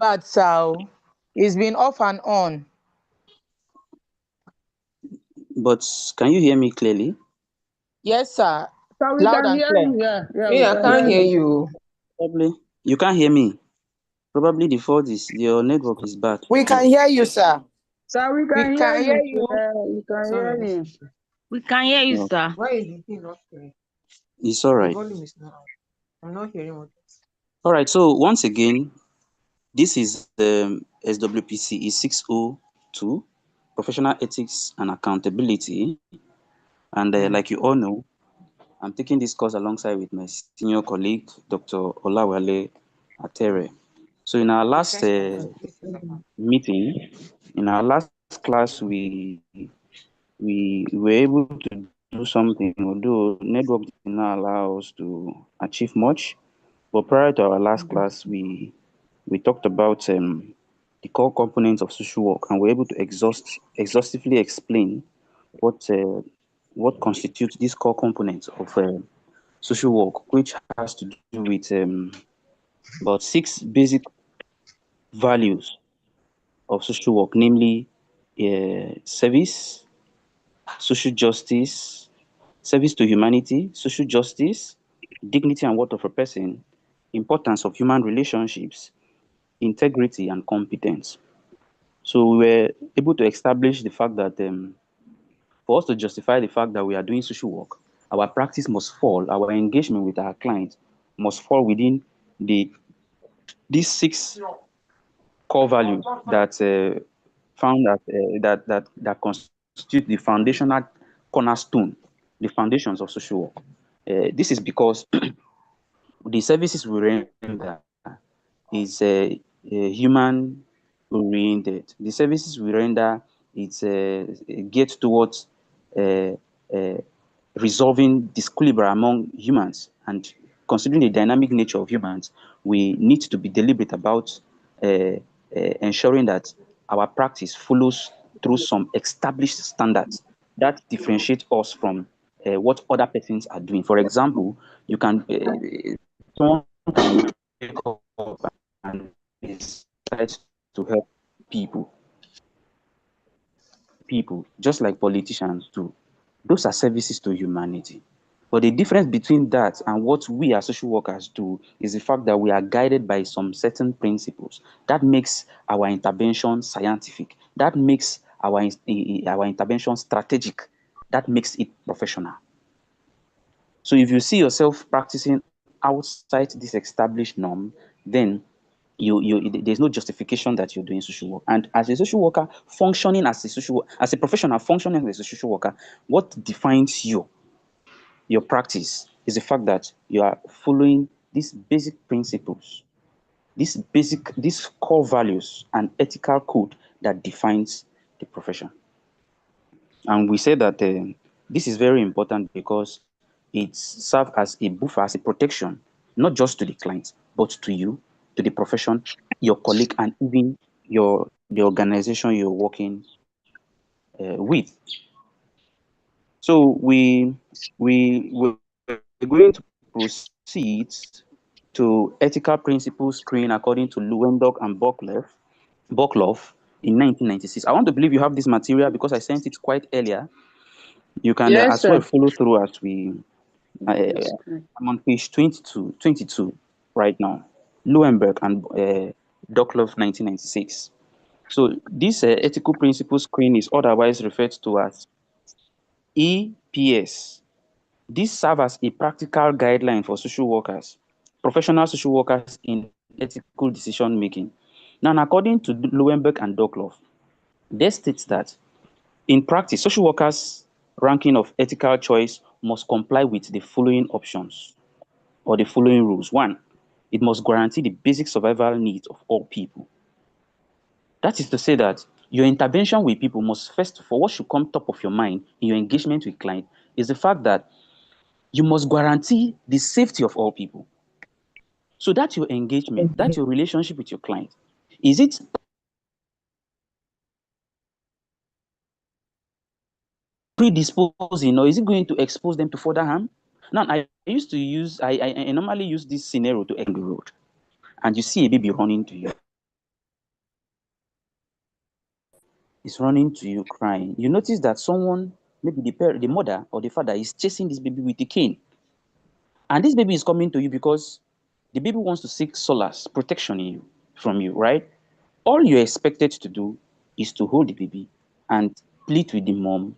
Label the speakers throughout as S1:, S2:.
S1: bad, so it's been off and on.
S2: But can you hear me clearly?
S1: Yes, sir.
S3: So we
S1: Loud
S3: can
S1: and
S3: hear
S1: clear.
S3: you. Yeah, yeah, we
S4: Yeah, I
S3: can
S4: can't
S3: hear
S4: hear
S3: you.
S4: you.
S2: Probably you can't hear me. Probably the fault is your network is bad.
S1: We can hear you, sir.
S3: So we
S1: We
S3: can hear
S1: can hear
S3: you.
S1: you.
S3: Yeah, we can hear
S4: Sorry.
S3: you.
S5: We can hear you,
S2: No,
S5: sir.
S4: Why is the thing not clear?
S2: it's all
S4: The
S2: right.
S4: volume is not out. I'm not hearing what it's.
S2: All right. So once again, this is SWPCE 602, Professional Ethics and Accountability. And like you all know, I'm taking this course alongside with my senior colleague, Dr. Olawale Atere. So in our
S4: The
S2: last
S4: first one is this is about.
S2: meeting, in our last class, we were able to do something, although network did not allow us to achieve much. But prior to our last class, we talked about the core components of social work, and we're able to exhaustively explain what uh, what constitutes these core components of social work, which has to do with about 6 basic values of social work, namely service, social justice, service to humanity, social justice, dignity and worth of a person, importance of human relationships, integrity and competence. So we were able to establish the fact that for us to justify the fact that we are doing social work, our practice must fall, our engagement with our clients must fall within the these 6 core values that found that constitute the foundational cornerstone, the foundations of social work. This is because the services we render is human oriented. The services we render it's geared towards uh, uh, resolving disequilibrium among humans, and considering the dynamic nature of humans, we need to be deliberate about ensuring that our practice follows through some established standards that differentiate us from what other persons are doing. For example, you can someone can wake up and decide to help people, just like politicians do. Those are services to humanity. But the difference between that and what we as social workers do is the fact that we are guided by some certain principles. That makes our intervention scientific. That makes our intervention strategic. That makes it professional. So if you see yourself practicing outside this established norm, then there's no justification that you're doing social work. And as a social worker functioning as a as a professional functioning as a social worker, what defines your practice is the fact that you are following these basic principles, these core values and ethical code that defines the profession. And we say that this is very important because it serves as a buffer, as a protection, not just to the client, but to you, to the profession, your colleague, and even the organization you're working with. So we're going to proceed to ethical principles screen according to Lewandowski and Bokloff in 1996. I want to believe you have this material because I sent it quite earlier. You can
S3: Yes,
S2: as well
S3: sir.
S2: follow through as I'm on page 22 right now. Luenberg and Dokloff 1996. So this ethical principle screen is otherwise referred to as EPS. This serves as a practical guideline for social workers, professional social workers in ethical decision making. Now, according to Luenberg and Dokloff, they state that in practice, social workers' ranking of ethical choice must comply with the following options or the following rules. One, it must guarantee the basic survival needs of all people. That is to say that your intervention with people must first of all, what should come top of your mind in your engagement with client is the fact that you must guarantee the safety of all people. So that's your engagement, that's your relationship with your client. Is it predisposing or is it going to expose them to further harm? Now, I used to use, I normally use this scenario to end the road and you see a baby running to you. is running to you crying. You notice that someone, maybe the mother or the father, is chasing this baby with a cane. And this baby is coming to you because the baby wants to seek solace, protection in you, from you, right? All you're expected to do is to hold the baby and plead with the mom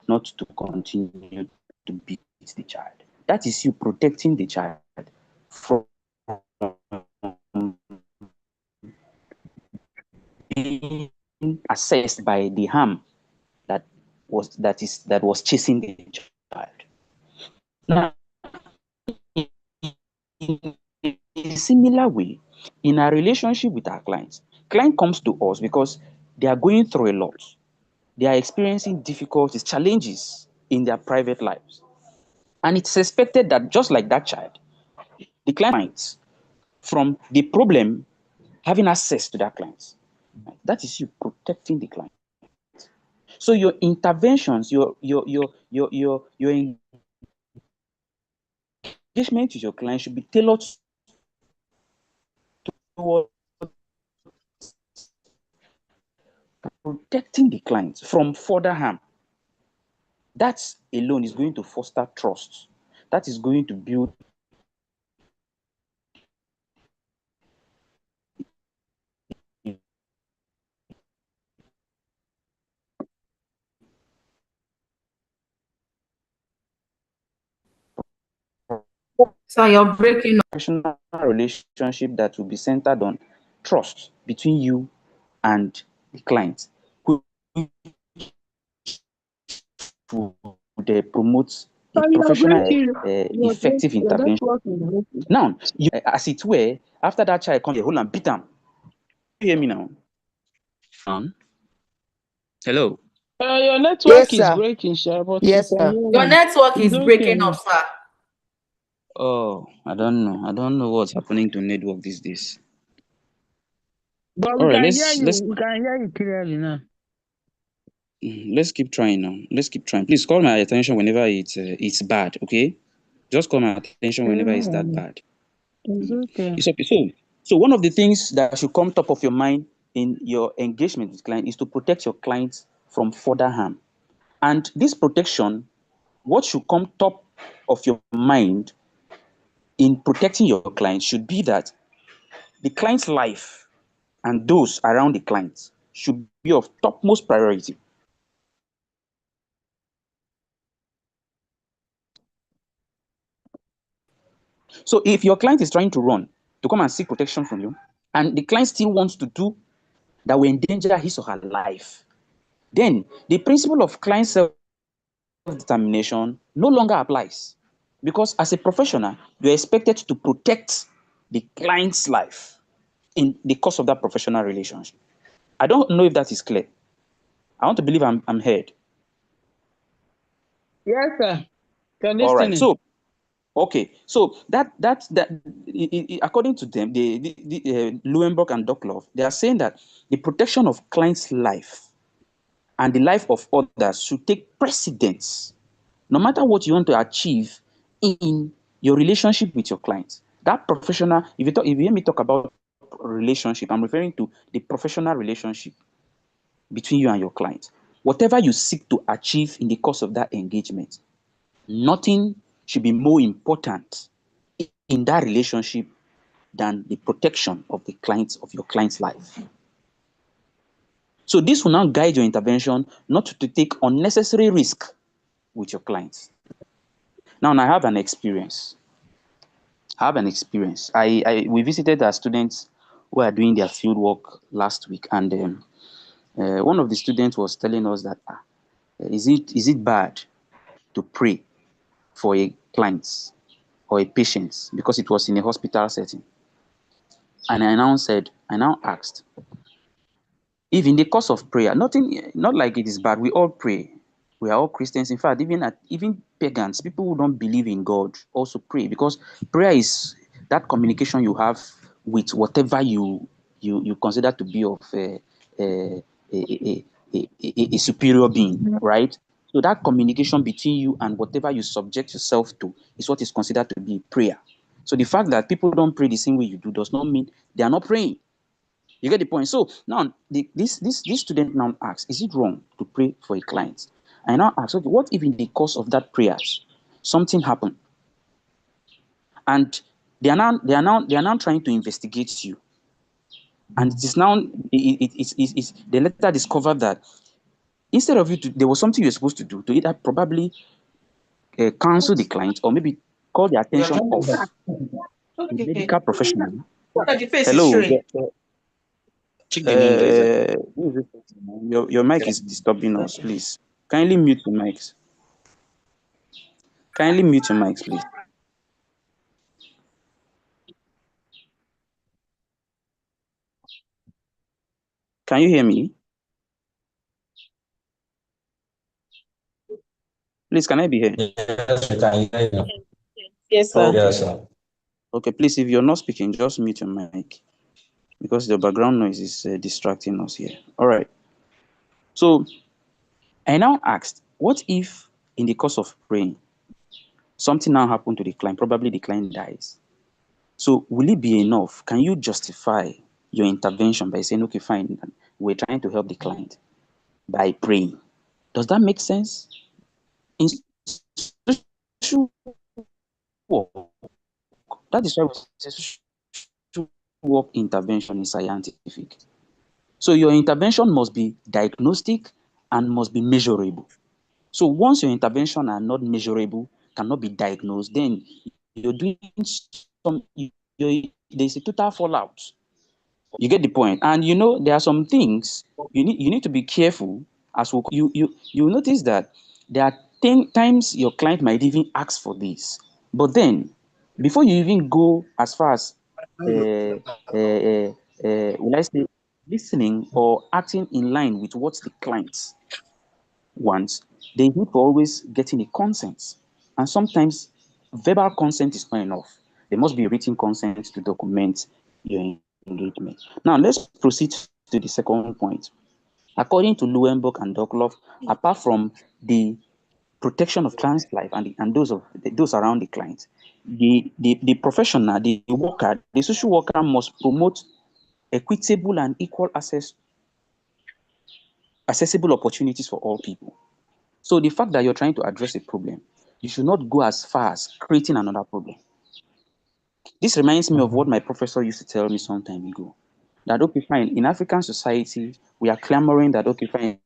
S2: not to continue to beat the child. That is you protecting the child from being assessed by the harm that was chasing the child. Now, in a similar way, in our relationship with our clients, client comes to us because they are going through a lot. They are experiencing difficulties, challenges in their private lives. And it's expected that just like that child, the client, from the problem, having access to that client. That is you protecting the client. So your interventions, your engagement with your client should be tailored towards protecting the client from further harm. That alone is going to foster trust. That is going to build
S5: So you're breaking up.
S2: professional relationship that will be centered on trust between you and the client, which would promote a
S3: So you're
S2: professional,
S3: breaking.
S2: effective
S3: Your
S2: intervention.
S3: network is breaking.
S2: Now, you, as it were, after that child comes, hold and beat him. You hear me now? Hello.
S3: Your network
S1: Yes,
S3: is
S1: sir.
S3: breaking, sir, but we
S1: Yes,
S3: can
S1: sir.
S3: hear
S5: Your
S3: you.
S5: network
S3: It's
S5: is
S3: okay
S5: breaking up,
S3: now.
S5: sir.
S2: Oh, I don't know. I don't know what's happening to network these days.
S3: But
S2: All
S3: we
S2: right,
S3: can hear you.
S2: let's
S3: We can hear you clearly now.
S2: let's keep trying now. Let's keep trying. Please call my attention whenever it's bad. Okay, just call my attention whenever it's that bad.
S3: It's okay.
S2: It's okay. So one of the things that should come top of your mind in your engagement with client is to protect your clients from further harm. And this protection, what should come top of your mind in protecting your client should be that the client's life and those around the client should be of topmost priority. So if your client is trying to run to come and seek protection from you, and the client still wants to do that will endanger his or her life, then the principle of client self-determination no longer applies. Because as a professional, you're expected to protect the client's life in the course of that professional relationship. I don't know if that is clear. I want to believe I'm heard.
S3: Yes, sir. You're
S2: All right.
S3: listening.
S2: So, okay. So according to them, Lewinberg and Duckloff, they are saying that the protection of client's life and the life of others should take precedence, no matter what you want to achieve in your relationship with your client. That professional, if you hear me talk about relationship, I'm referring to the professional relationship between you and your client. Whatever you seek to achieve in the course of that engagement, nothing should be more important in that relationship than the protection of your client's life. So this will now guide your intervention not to take unnecessary risk with your clients. Now, I have an experience. We visited our students who are doing their field work last week, and one of the students was telling us that is it bad to pray for a client or a patient, because it was in a hospital setting. And I now asked, if in the course of prayer, not like it is bad, we all pray. We are all Christians. In fact, even pagans, people who don't believe in God, also pray, because prayer is that communication you have with whatever you consider to be of a superior being, right? So that communication between you and whatever you subject yourself to is what is considered to be prayer. So the fact that people don't pray the same way you do does not mean they are not praying. You get the point? So now this student now asks, is it wrong to pray for a client? I now ask, okay, what if in the course of that prayers something happened, and they are now trying to investigate you, and it is now they later discover that instead of there was something you're supposed to do to either probably counsel the client or maybe call the attention of a
S4: Okay.
S2: medical professional.
S4: Look the face is
S2: Hello.
S4: showing.
S6: Check the name, please.
S2: Who is this person? Your mic is disturbing us, please. Kindly mute your mics. Kindly mute your mics, please. Can you hear me? Please, can I be here?
S6: Yes, we can hear you.
S1: Yes, sir.
S2: Okay.
S6: Yes, sir.
S2: Okay, please, if you're not speaking, just mute your mic because the background noise is distracting us here. All right. So I now asked, what if in the course of praying, something now happened to the client? Probably the client dies. So will it be enough? Can you justify your intervention by saying, okay, fine, we're trying to help the client by praying? Does that make sense? In social work, that is why we say social work intervention is scientific. So your intervention must be diagnostic and must be measurable. So once your intervention are not measurable, cannot be diagnosed, then you're doing there's a total fallout. You get the point. And there are some things you need to be careful as you notice that there are 10 times your client might even ask for this. But then before you even go as far as will I say listening or acting in line with what the client wants, they need to always getting a consent. And sometimes verbal consent is not enough. There must be written consent to document your engagement. Now, let's proceed to the second point. According to Lewinburg and Dokloff, apart from the protection of client's life and those around the client, the professional, the worker, the social worker must promote equitable and equal accessible opportunities for all people. So the fact that you're trying to address a problem, you should not go as far as creating another problem. This reminds me of what my professor used to tell me some time ago. That, okay, fine, in African society, we are clamoring that, okay, fine,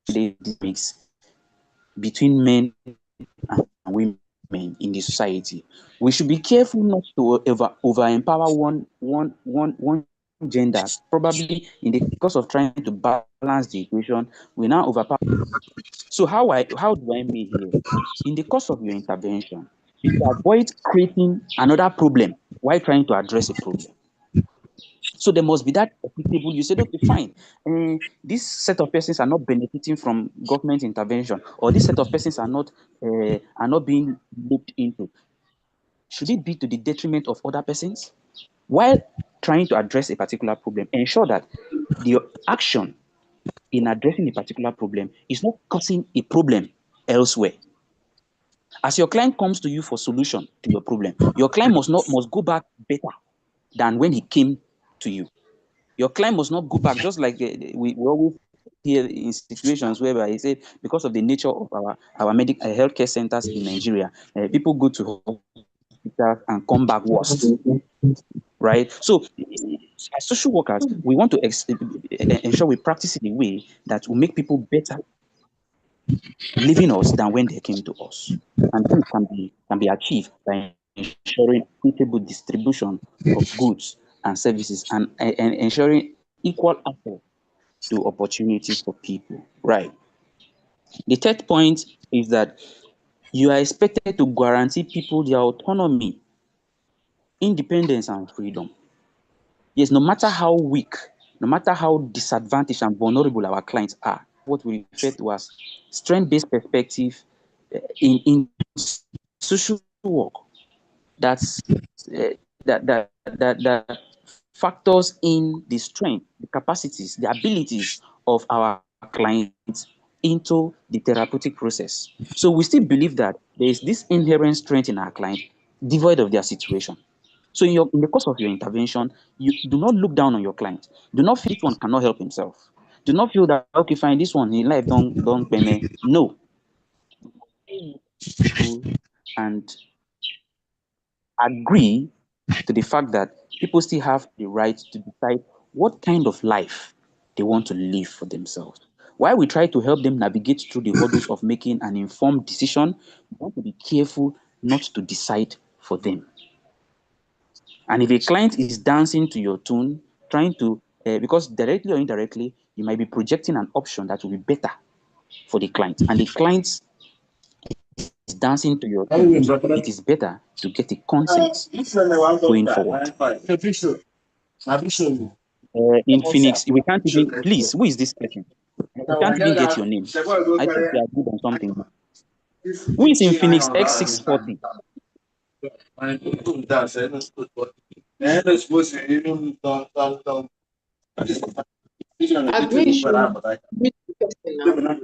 S2: they mix between men and women in the society. We should be careful not to over empower one gender. Probably in the course of trying to balance the equation, we now overpower. So how do I mean here? In the course of your intervention, you should avoid creating another problem while trying to address a problem. So there must be that equitable. You said, okay, fine. This set of persons are not benefiting from government intervention, or this set of persons are not being looked into. Should it be to the detriment of other persons? While trying to address a particular problem, ensure that the action in addressing a particular problem is not causing a problem elsewhere. As your client comes to you for solution to your problem, your client must go back better than when he came to you. Your client must not go back, just like we always hear in situations whereby he said, because of the nature of our medical healthcare centers in Nigeria, people go to hospitals and come back worse, right? So, as social workers, we want to ensure we practice in a way that will make people better leaving us than when they came to us. And this can be achieved by ensuring equitable distribution of goods and services and ensuring equal access to opportunities for people. Right. The third point is that you are expected to guarantee people their autonomy, independence, and freedom. Yes, no matter how weak, no matter how disadvantaged and vulnerable our clients are, what we refer to as strength-based perspective in social work, that's that factors in the strength, the capacities, the abilities of our clients into the therapeutic process. So we still believe that there is this inherent strength in our client, devoid of their situation. So in the course of your intervention, you do not look down on your client. Do not feel this one cannot help himself. Do not feel that okay, fine, this one in life don't pay me. No. And agree to the fact that people still have the right to decide what kind of life they want to live for themselves. While we try to help them navigate through the hurdles of making an informed decision, we want to be careful not to decide for them. And if a client is dancing to your tune, trying to, because directly or indirectly, you might be projecting an option that will be better for the client. And the client is dancing to your tune, it is better to get a consent going forward. In Phoenix, we can't even, please, who is this person? We can't even get your name. I think you are good on something. Who is in Phoenix X640?
S4: Admin should meet the person now.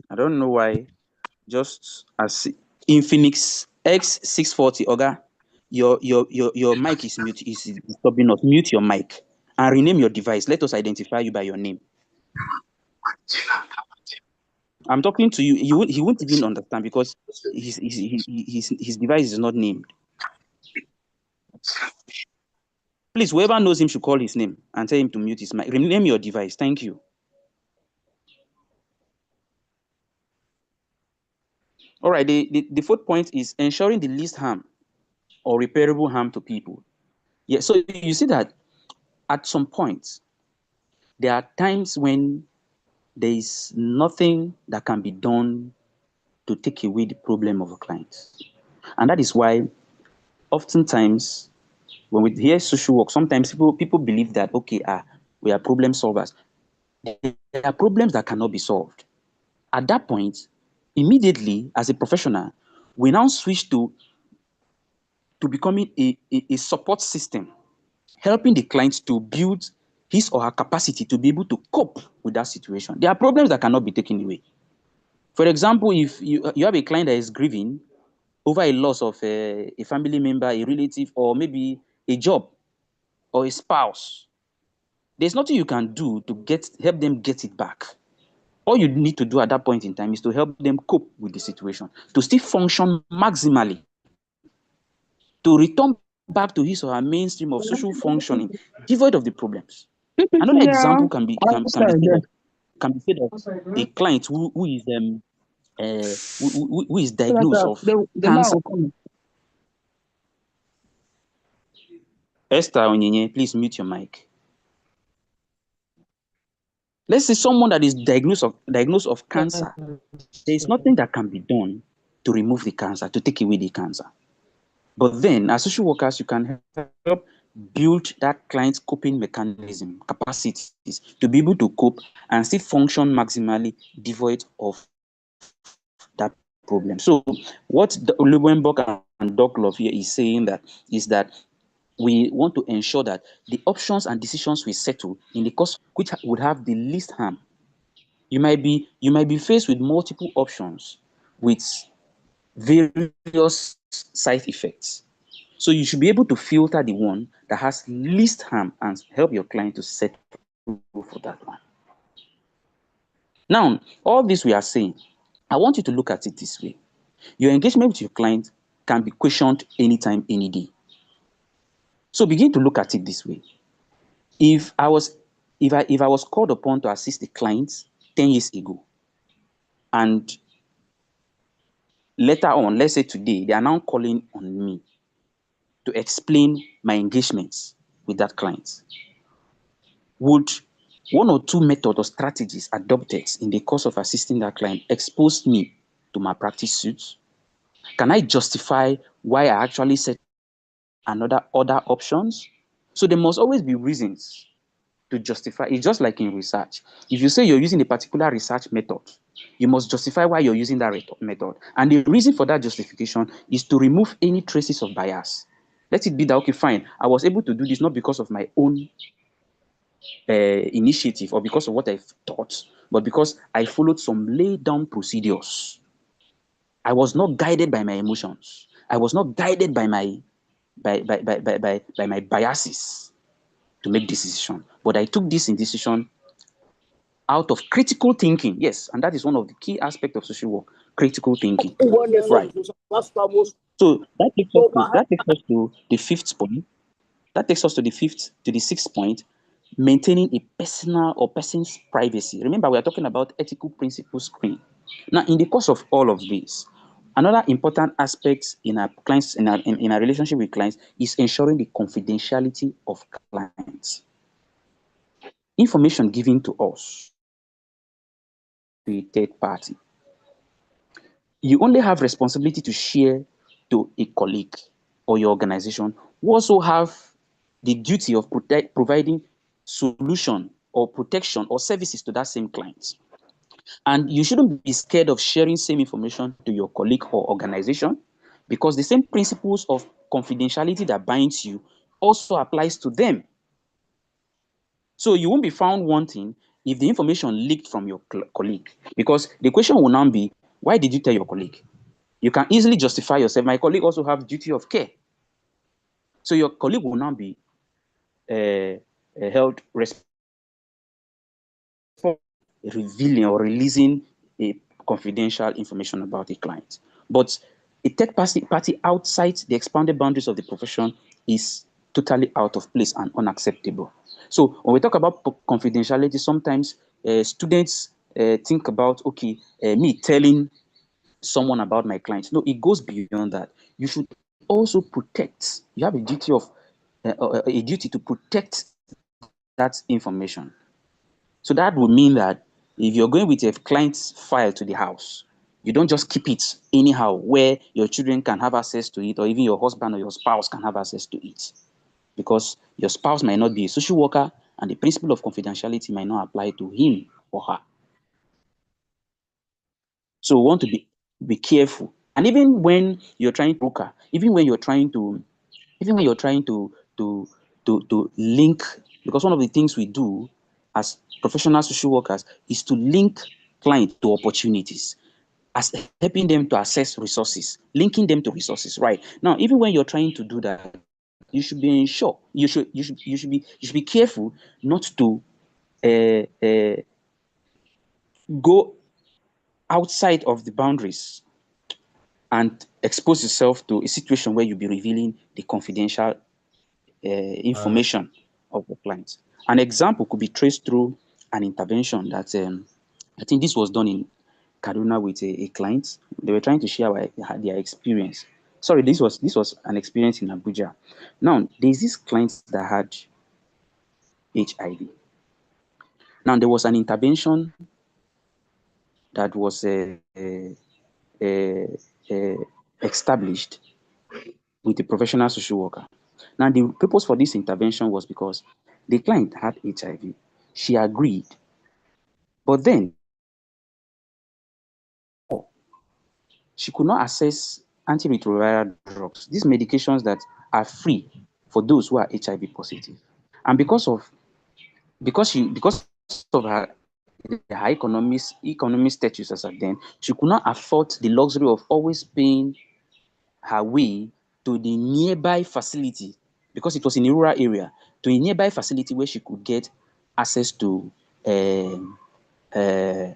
S2: I don't know why. Just as in Phoenix X640, Oga, your mic is mute, is disturbing us. Mute your mic and rename your device. Let us identify you by your name. I'm talking to you. He won't even understand because his device is not named. Please, whoever knows him should call his name and tell him to mute his mic. Rename your device. Thank you. All right. The fourth point is ensuring the least harm or repairable harm to people. Yeah. So you see that at some point, there are times when there is nothing that can be done to take away the problem of a client. And that is why oftentimes when we hear social work, sometimes people believe that, okay, we are problem solvers. There are problems that cannot be solved. At that point, immediately as a professional, we now switch to becoming a support system, helping the client to build his or her capacity to be able to cope with that situation. There are problems that cannot be taken away. For example, if you have a client that is grieving over a loss of a family member, a relative, or maybe a job or a spouse, there's nothing you can do to help them get it back. All you need to do at that point in time is to help them cope with the situation, to still function maximally, to return back to his or her mainstream of social functioning, devoid of the problems. Another example can be said of a client who is diagnosed of cancer. Esther Onyenye, please mute your mic. Let's say someone that is diagnosed of cancer. There is nothing that can be done to remove the cancer, to take away the cancer. But then, as social workers, you can help build that client's coping mechanism, capacities to be able to cope and still function maximally devoid of that problem. So, what Leuwenberg and Doc Love here is saying is that we want to ensure that the options and decisions we settle in the course which would have the least harm. You might be faced with multiple options with various side effects. So you should be able to filter the one that has least harm and help your client to settle for that one. Now, all this we are saying, I want you to look at it this way. Your engagement with your client can be questioned anytime, any day. So begin to look at it this way. If I was called upon to assist a client 10 years ago, and later on, let's say today, they are now calling on me to explain my engagements with that client, would one or two methods or strategies adopted in the course of assisting that client expose me to malpractice suits? Can I justify why I actually set other options? So there must always be reasons to justify. It's just like in research. If you say you're using a particular research method You must justify why you're using that method. And the reason for that justification is to remove any traces of bias. Let it be that, okay, fine, I was able to do this not because of my own initiative or because of what I thought, but because I followed some laid down procedures. I was not guided by my emotions. I was not guided by my biases to make this decision. But I took this decision out of critical thinking. Yes, and that is one of the key aspects of social work, critical thinking. Right. So that takes us to the fifth point. That takes us to the sixth point, maintaining a personal or person's privacy. Remember, we are talking about ethical principles screen. Now, in the course of all of this, another important aspect in our clients, in our relationship with clients, is ensuring the confidentiality of clients. Information given to us to a third party. You only have responsibility to share to a colleague or your organization who also have the duty of providing solution or protection or services to that same client. And you shouldn't be scared of sharing same information to your colleague or organization, because the same principles of confidentiality that binds you also applies to them. So you won't be found wanting if the information leaked from your colleague, because the question will now be, why did you tell your colleague? You can easily justify yourself. My colleague also have duty of care. So your colleague will now be held responsible for revealing or releasing a confidential information about a client. But a third party outside the expanded boundaries of the profession is totally out of place and unacceptable. So when we talk about confidentiality, sometimes students think about, okay, me telling someone about my clients. No, it goes beyond that. You should also protect. You have a duty of a duty to protect that information. So that would mean that if you're going with a client's file to the house, you don't just keep it anyhow where your children can have access to it, or even your husband or your spouse can have access to it. Because your spouse might not be a social worker and the principle of confidentiality might not apply to him or her. So we want to be careful. And even when you're trying to broker, even when you're trying to link, because one of the things we do as professional social workers is to link clients to opportunities, as helping them to access resources, linking them to resources. Right now, even when you're trying to do that, you should be sure you should be careful not to go outside of the boundaries and expose yourself to a situation where you'll be revealing the confidential information of the client. An example could be traced through an intervention that I think this was done in Kaduna with a client. They were trying to share their experience. Sorry, this was an experience in Abuja. Now, there's this client that had HIV. Now, there was an intervention that was established with a professional social worker. Now, the purpose for this intervention was because the client had HIV. She agreed. But then, she could not access antiretroviral drugs, these medications that are free for those who are HIV positive. And because of her high economic status as at then, she could not afford the luxury of always paying her way to the nearby facility, because it was in a rural area, to a nearby facility where she could get access to these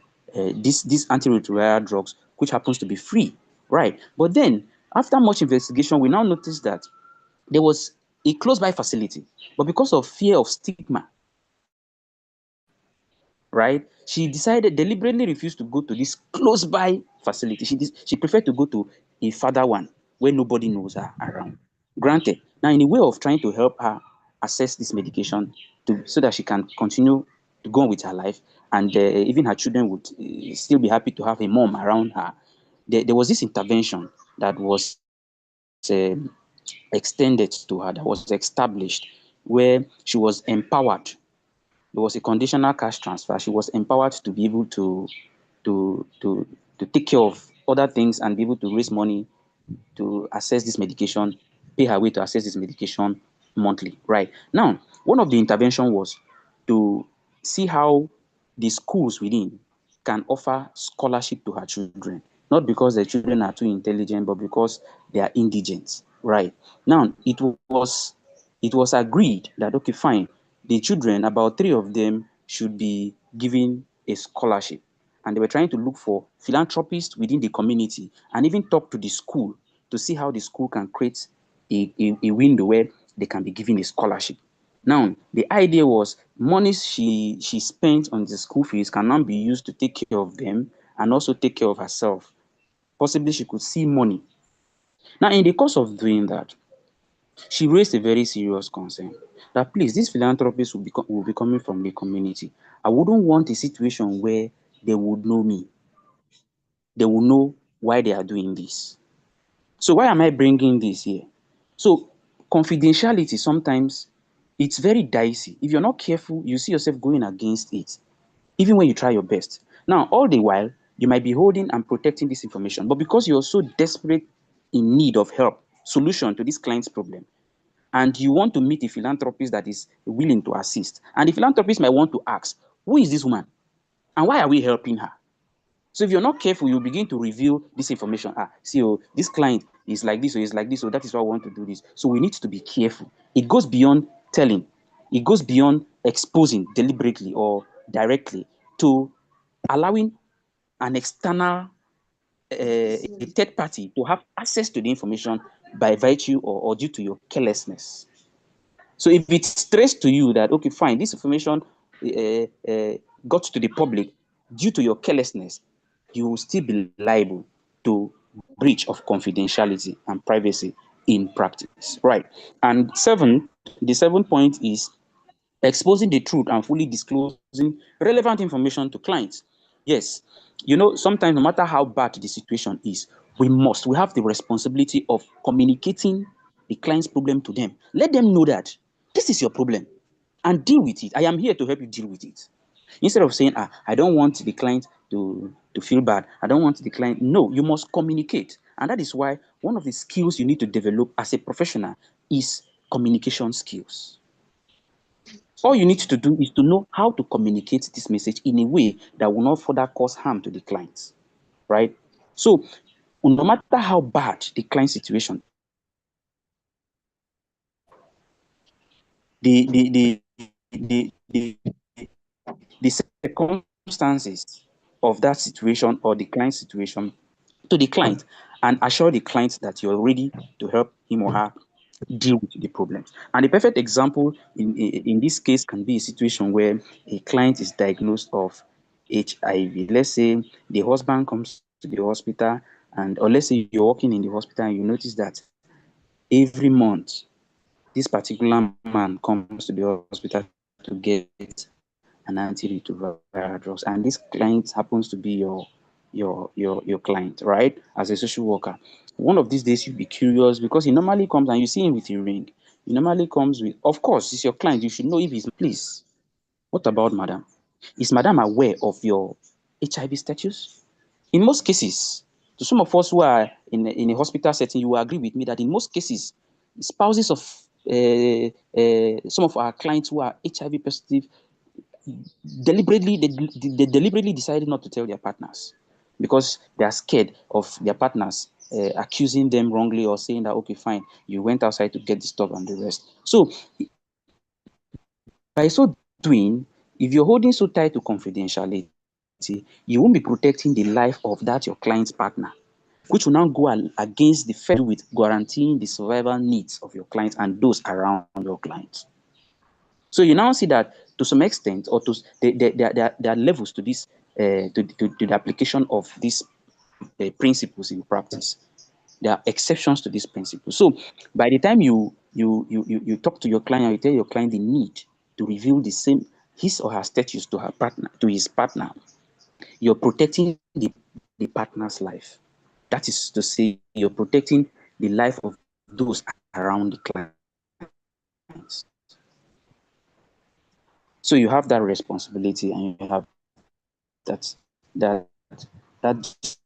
S2: antiretroviral drugs, which happens to be free, right? But then, after much investigation, we now noticed that there was a close-by facility, but because of fear of stigma, right, she deliberately refused to go to this close-by facility. She preferred to go to a further one where nobody knows her around. Granted, now in a way of trying to help her access this medication so that she can continue to go on with her life, and even her children would still be happy to have a mom around her, there was this intervention that was extended to her, that was established, where she was empowered. There was a conditional cash transfer. She was empowered to be able to to take care of other things and be able to raise money to access this medication, pay her way to access this medication monthly, right? Now, one of the intervention was to see how the schools within can offer scholarship to her children, not because the children are too intelligent, but because they are indigent, right? Now, it was agreed that, okay, fine, the children, about 3 of them should be given a scholarship. And they were trying to look for philanthropists within the community and even talk to the school to see how the school can create a window where they can be given a scholarship. Now, the idea was money she spent on the school fees can now be used to take care of them and also take care of herself. Possibly she could see money. Now, in the course of doing that, she raised a very serious concern that please, these philanthropists will be coming from the community. I wouldn't want a situation where they would know me. They will know why they are doing this. So why am I bringing this here? So confidentiality sometimes it's very dicey. If you're not careful, you see yourself going against it, even when you try your best. Now, all the while, you might be holding and protecting this information, but because you're so desperate in need of help, solution to this client's problem, and you want to meet a philanthropist that is willing to assist, and the philanthropist might want to ask, who is this woman? And why are we helping her? So if you're not careful, you'll begin to reveal this information. See, this client is like this, or is like this, or that is why I want to do this. So we need to be careful. It goes beyond telling. It goes beyond exposing deliberately or directly to allowing an external, a third party to have access to the information by virtue or due to your carelessness. So if it's traced to you that, okay, fine, this information got to the public due to your carelessness, you will still be liable to breach of confidentiality and privacy in practice, right? And the seventh point is exposing the truth and fully disclosing relevant information to clients. Yes, sometimes no matter how bad the situation is, we have the responsibility of communicating the client's problem to them. Let them know that this is your problem and deal with it. I am here to help you deal with it. Instead of saying, I don't want the client to feel bad. I don't want the client. No, you must communicate. And that is why one of the skills you need to develop as a professional is communication skills. All you need to do is to know how to communicate this message in a way that will not further cause harm to the clients, right? So, no matter how bad the client situation, the the the the the, the circumstances of that situation or the client situation to the client and assure the client that you're ready to help him or her deal with the problems. And the perfect example in this case can be a situation where a client is diagnosed of HIV. Let's say the husband comes to the hospital, or let's say you're working in the hospital and you notice that every month this particular man comes to the hospital to get an antiretroviral drugs, and this client happens to be your client, right? As a social worker, one of these days you'll be curious because he normally comes and you see him with a ring. He normally comes with, of course, it's your client. You should know if he's. Please, what about madam? Is madam aware of your HIV status? In most cases, to some of us who are in a hospital setting, you will agree with me that in most cases, spouses of some of our clients who are HIV positive they deliberately decided not to tell their partners because they are scared of their partners accusing them wrongly or saying that, okay, fine, you went outside to get the stuff and the rest. So by so doing, if you're holding so tight to confidentiality, you won't be protecting the life of that your client's partner, which will now go against the fair with guaranteeing the survival needs of your client and those around your client. So you now see that to some extent, or to there are levels to this to the application of these principles in practice. There are exceptions to these principles. So by the time you talk to your client, you tell your client the need to reveal the same his or her status to her partner, to his partner, you're protecting the partner's life. That is to say, you're protecting the life of those around the clients. So you have that responsibility and you have that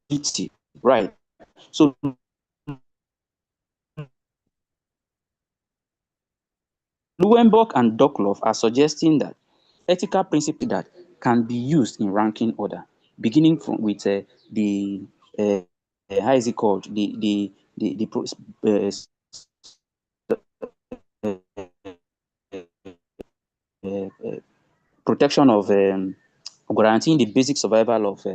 S2: duty, right? So Lewinberg and Duckloff are suggesting that ethical principles that can be used in ranking order, beginning from with the how is it called, uh, uh, protection of guaranteeing the basic survival of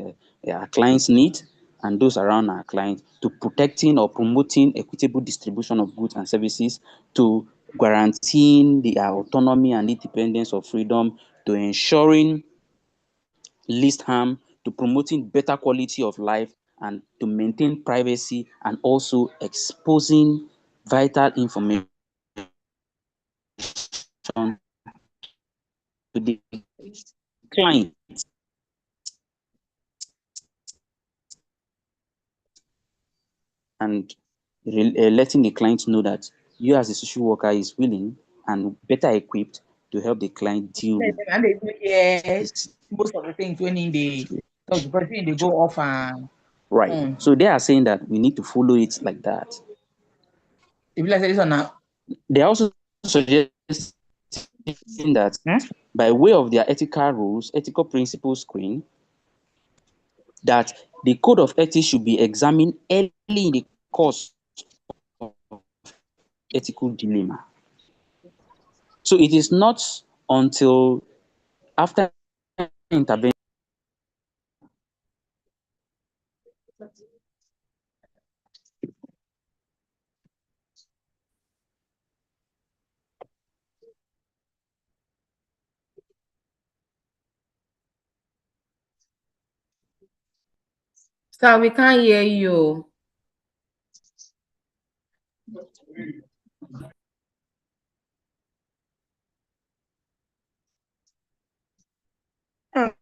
S2: our clients' needs and those around our clients, to protecting or promoting equitable distribution of goods and services, to guaranteeing their autonomy and independence of freedom, to ensuring least harm, to promoting better quality of life, and to maintain privacy, and also exposing vital information to the client, and letting the client know that you as a social worker is willing and better equipped to help the client deal with
S1: And they do yes,
S2: this.
S1: most of the things when in the talk, the person they go off and
S2: Right.
S1: on.
S2: So they are saying that we need to follow it like that.
S1: If you like this one now,
S2: They are also suggesting that by way of their ethical rules, ethical principles screen, that the code of ethics should be examined early in the course of ethical dilemma. So it is not until after intervention.
S5: Sir, we can't hear you.
S1: no,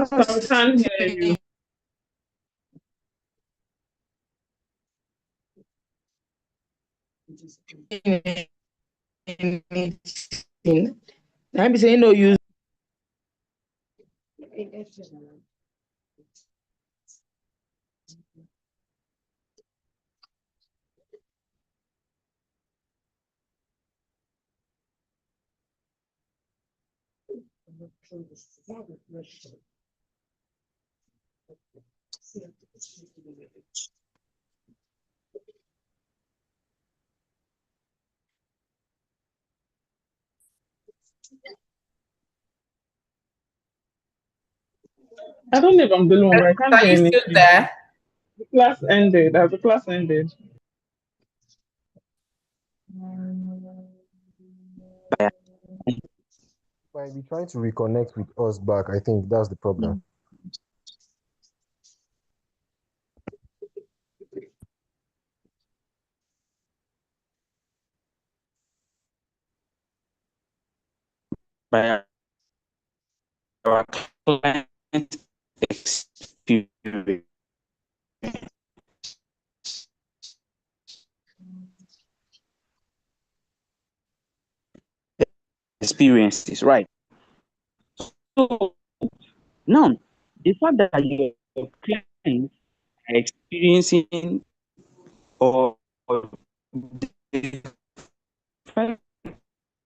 S4: So we can't hear you.
S1: I'm saying no use.
S4: I don't know if I'm the only one, but I can't
S5: Are
S4: hear
S5: you still
S4: anything.
S5: there?
S4: The class ended. As the class ended.
S7: Might be trying to reconnect with us back. I think that's the problem.
S2: By our client experiences, right? So now, the fact that your clients are experiencing, or the fact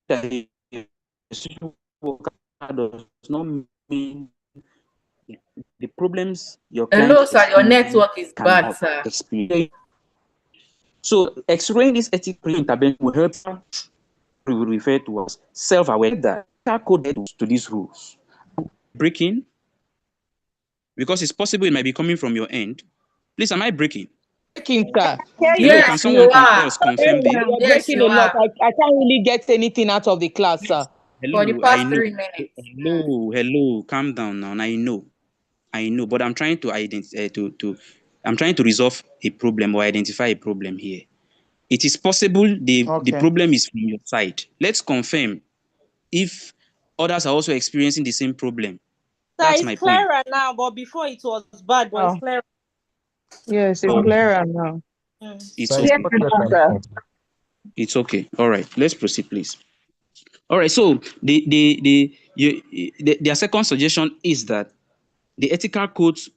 S2: that a social worker does not mean the problems your client
S5: Hello,
S2: is
S5: sir. Your
S2: experiencing
S5: network is bad,
S2: cannot
S5: sir.
S2: experience. So X-raying this ethical intervention will help, we will refer to as self-aware, that are coded to these rules. Breaking, because it's possible it might be coming from your end. Please, am I breaking?
S1: Breaking, sir.
S2: Hello,
S1: You
S2: can
S5: Yes,
S2: someone
S5: you are.
S2: else confirm this?
S1: you're
S5: Yes,
S1: breaking
S5: you
S1: a lot.
S5: are.
S1: I can't really get anything out of the class, sir.
S5: For the
S2: Hello, I
S5: past
S2: know.
S5: 3 minutes.
S2: Hello, calm down now. I know, but I'm trying to I'm trying to resolve a problem or identify a problem here. It is possible the
S1: Okay.
S2: problem is from your side. Let's confirm if others are also experiencing the same problem. That's my
S8: It's
S2: point.
S8: clearer now, but before it was bad, but it's
S1: Oh,
S8: clearer.
S1: yes, it's
S2: Oh,
S1: clearer now.
S2: it's
S7: Sir, it's
S2: okay.
S7: not clear from my end.
S2: It's okay. All right. Let's proceed, please. All right. So their second suggestion is that the ethical codes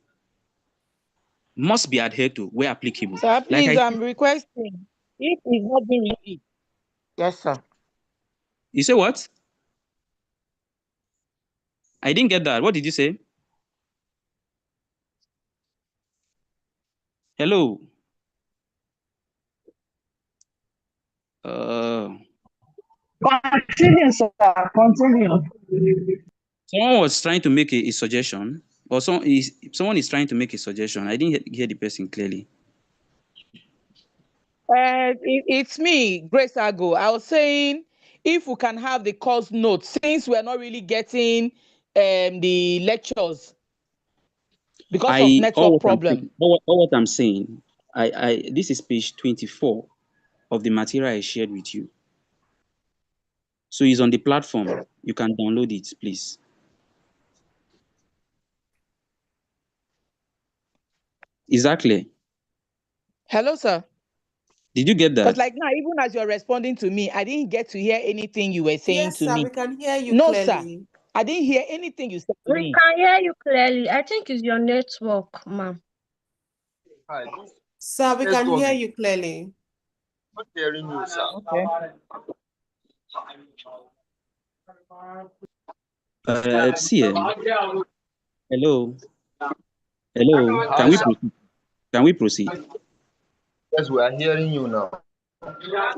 S2: must be adhered to where applicable.
S3: Sir, please,
S2: Like
S3: I'm requesting. If it's not being repeated.
S1: Yes, sir.
S2: you say what? I didn't get that. What did you say? Hello.
S1: Continue, sir. Continue.
S2: Someone was trying to make a suggestion, or someone is trying to make a suggestion. I didn't hear the person clearly.
S3: It's me, Grace Ago. I was saying if we can have the course notes, since we're not really getting the lectures because of network problem.
S2: All what I'm saying, this is page 24 of the material I shared with you. So it's on the platform. You can download it, please. Exactly.
S3: Hello, sir.
S2: Did you get that?
S3: Because like now, even as you're responding to me, I didn't get to hear anything you were saying
S8: Yes,
S3: to
S8: sir,
S3: me.
S8: we can hear you
S3: No,
S8: clearly.
S3: sir. I didn't hear anything you said to
S9: We
S3: me.
S9: can hear you clearly. I think it's your network, ma'am.
S4: Hi.
S8: Sir, we can
S4: Network.
S8: hear you clearly.
S4: Not hearing you, sir.
S1: Okay.
S2: Hello. Hello.
S4: Hi, sir.
S2: Can we proceed?
S4: Yes, we are hearing you now.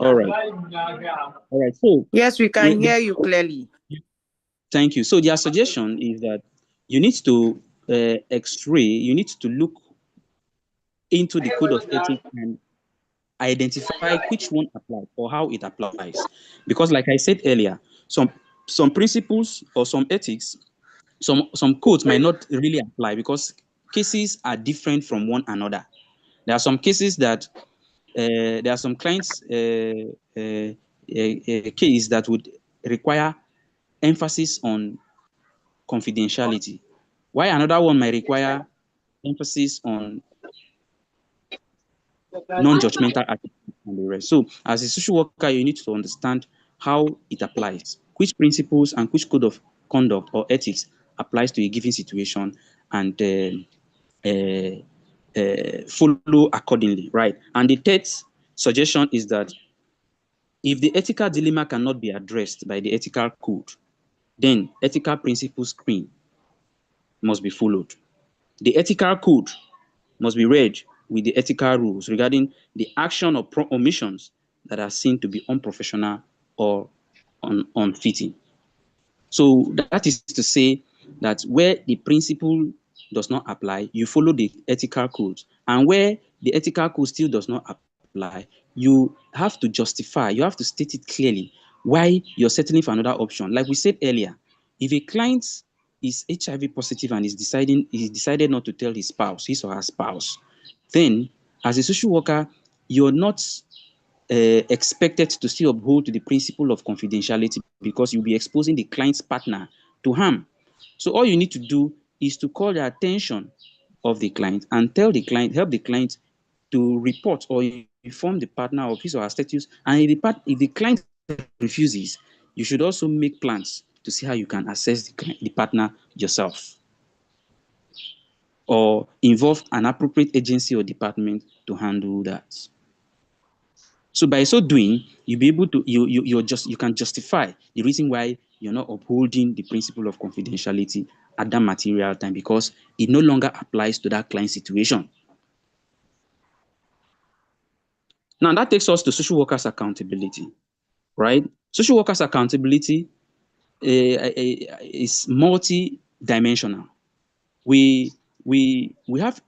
S2: All right. So
S8: Yes, we can hear you clearly.
S2: thank you. So their suggestion is that you need to X-ray. You need to look into the code of ethics and identify which one applies or how it applies. Because, like I said earlier, some principles or some ethics, some codes might not really apply because cases are different from one another. There are some cases that there are some clients case that would require emphasis on confidentiality, while another one might require emphasis on non-judgmental attitude and the rest. So, as a social worker, you need to understand how it applies, which principles and which code of conduct or ethics applies to a given situation, and follow accordingly, right? And the third suggestion is that if the ethical dilemma cannot be addressed by the ethical code, then ethical principles screen must be followed. The ethical code must be read with the ethical rules regarding the action or omissions that are seen to be unprofessional or unfitting. So that is to say that where the principle does not apply, you follow the ethical code. And where the ethical code still does not apply, you have to justify, you have to state it clearly why you're settling for another option. Like we said earlier, if a client is HIV positive and is decided not to tell his or her spouse, then as a social worker, you're not expected to still uphold to the principle of confidentiality because you'll be exposing the client's partner to harm. So all you need to do is to call the attention of the client and tell the client, help the client to report or inform the partner of his or her status. And if the client refuses, you should also make plans to see how you can assess the partner yourself, or involve an appropriate agency or department to handle that. So by so doing, you'll be able to you can justify the reason why you're not upholding the principle of confidentiality at that material time, because it no longer applies to that client situation. Now that takes us to social workers' accountability, right? Social workers' accountability is multi-dimensional. We have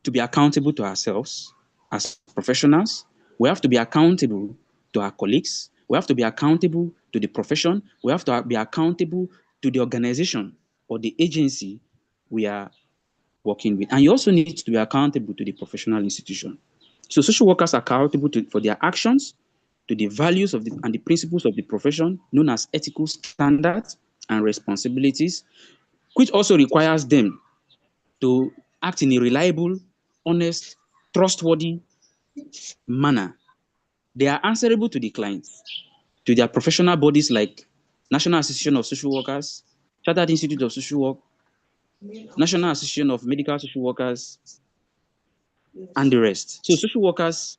S2: to be accountable to ourselves as professionals. We have to be accountable to our colleagues. We have to be accountable to the profession. We have to be accountable to the organization or the agency we are working with. And you also need to be accountable to the professional institution. So social workers are accountable for their actions, to the values of and the principles of the profession, known as ethical standards and responsibilities, which also requires them to act in a reliable, honest, trustworthy manner. They are answerable to the clients, to their professional bodies like National Association of Social Workers, Chartered Institute of Social Work, National Association of Medical Social Workers, and the rest. So social workers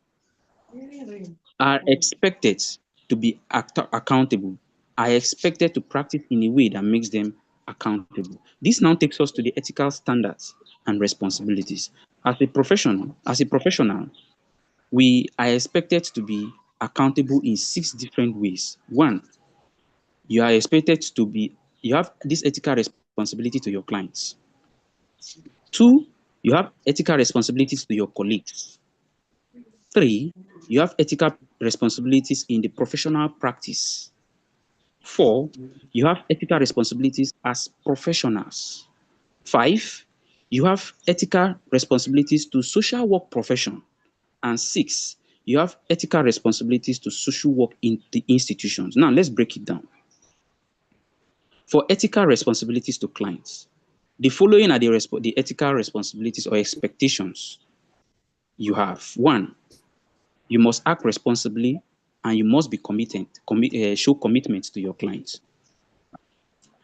S2: are expected to be accountable, are expected to practice in a way that makes them accountable. This now takes us to the ethical standards and responsibilities. As a professional, we are expected to be accountable in 6 different ways. 1, you are expected to be, you have this ethical responsibility to your clients. 2, you have ethical responsibilities to your colleagues. 3, you have ethical responsibilities in the professional practice. 4, you have ethical responsibilities as professionals. 5, you have ethical responsibilities to social work profession. And 6, you have ethical responsibilities to social work in the institutions. Now, let's break it down. For ethical responsibilities to clients, the following are the ethical responsibilities or expectations you have. 1, you must act responsibly and you must be show commitment to your clients.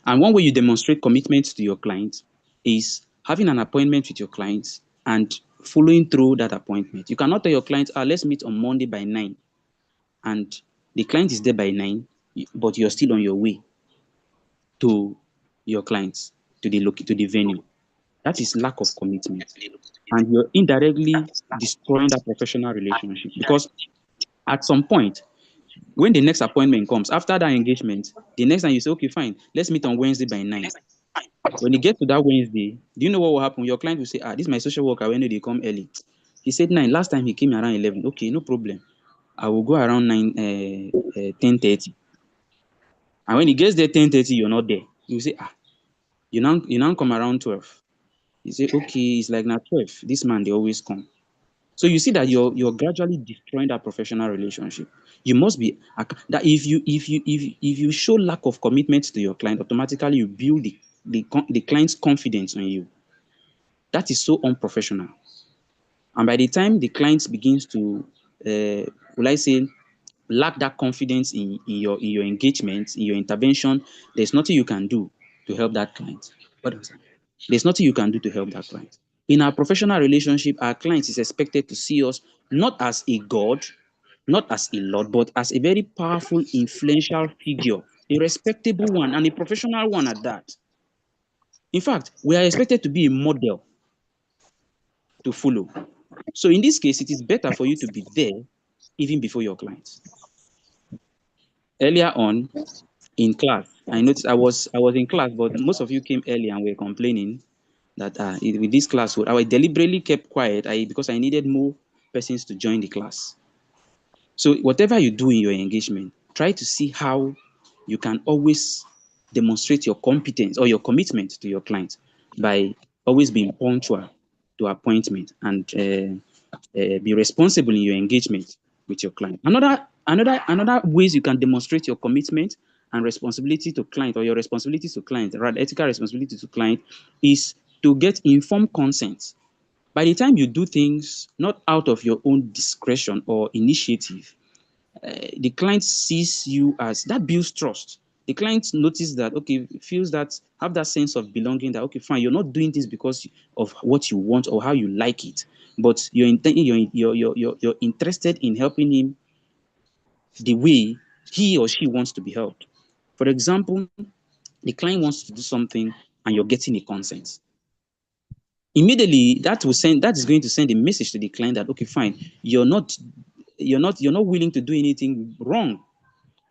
S2: And one way you demonstrate commitment to your clients is having an appointment with your clients and following through that appointment. You cannot tell your clients, let's meet on Monday by 9, and the client is there by 9, but you're still on your way to your clients, to the venue. That is lack of commitment. And you're indirectly destroying that professional relationship, because at some point, when the next appointment comes, after that engagement, the next time you say, okay, fine, let's meet on Wednesday by 9. When you get to that Wednesday, do you know what will happen? Your client will say, this is my social worker, when they come early. He said 9, last time he came around 11. Okay, no problem. I will go around 10:30. And when he gets there 10:30, you're not there. You say, you now come around 12. You say, okay, it's like now 12. This man, they always come. So you see that you're gradually destroying that professional relationship. You must be that if you show lack of commitment to your client, automatically you build the client's confidence on you. That is so unprofessional. And by the time the client begins to, will I say, lack that confidence in your engagement, in your intervention, there's nothing you can do to help that client. There's nothing you can do to help that client. In our professional relationship, our client is expected to see us not as a God, not as a Lord, but as a very powerful, influential figure, a respectable one, and a professional one at that. In fact, we are expected to be a model to follow. So in this case, it is better for you to be there even before your clients. Earlier on in class, I noticed I was in class, but most of you came early and were complaining that with this class, I deliberately kept quiet because I needed more persons to join the class. So whatever you do in your engagement, try to see how you can always demonstrate your competence or your commitment to your client by always being punctual to appointment and be responsible in your engagement with your client. Another ways you can demonstrate your commitment and responsibility to client, or your responsibilities to client, rather ethical responsibility to client, is to get informed consent. By the time you do things not out of your own discretion or initiative, the client sees you as, that builds trust. The client notices that, okay, feels that, have that sense of belonging, that, okay, fine, you're not doing this because of what you want or how you like it, but you're interested in helping him the way he or she wants to be helped. For example, the client wants to do something and you're getting a consent. Immediately, that is going to send a message to the client that, okay, fine, you're not willing to do anything wrong.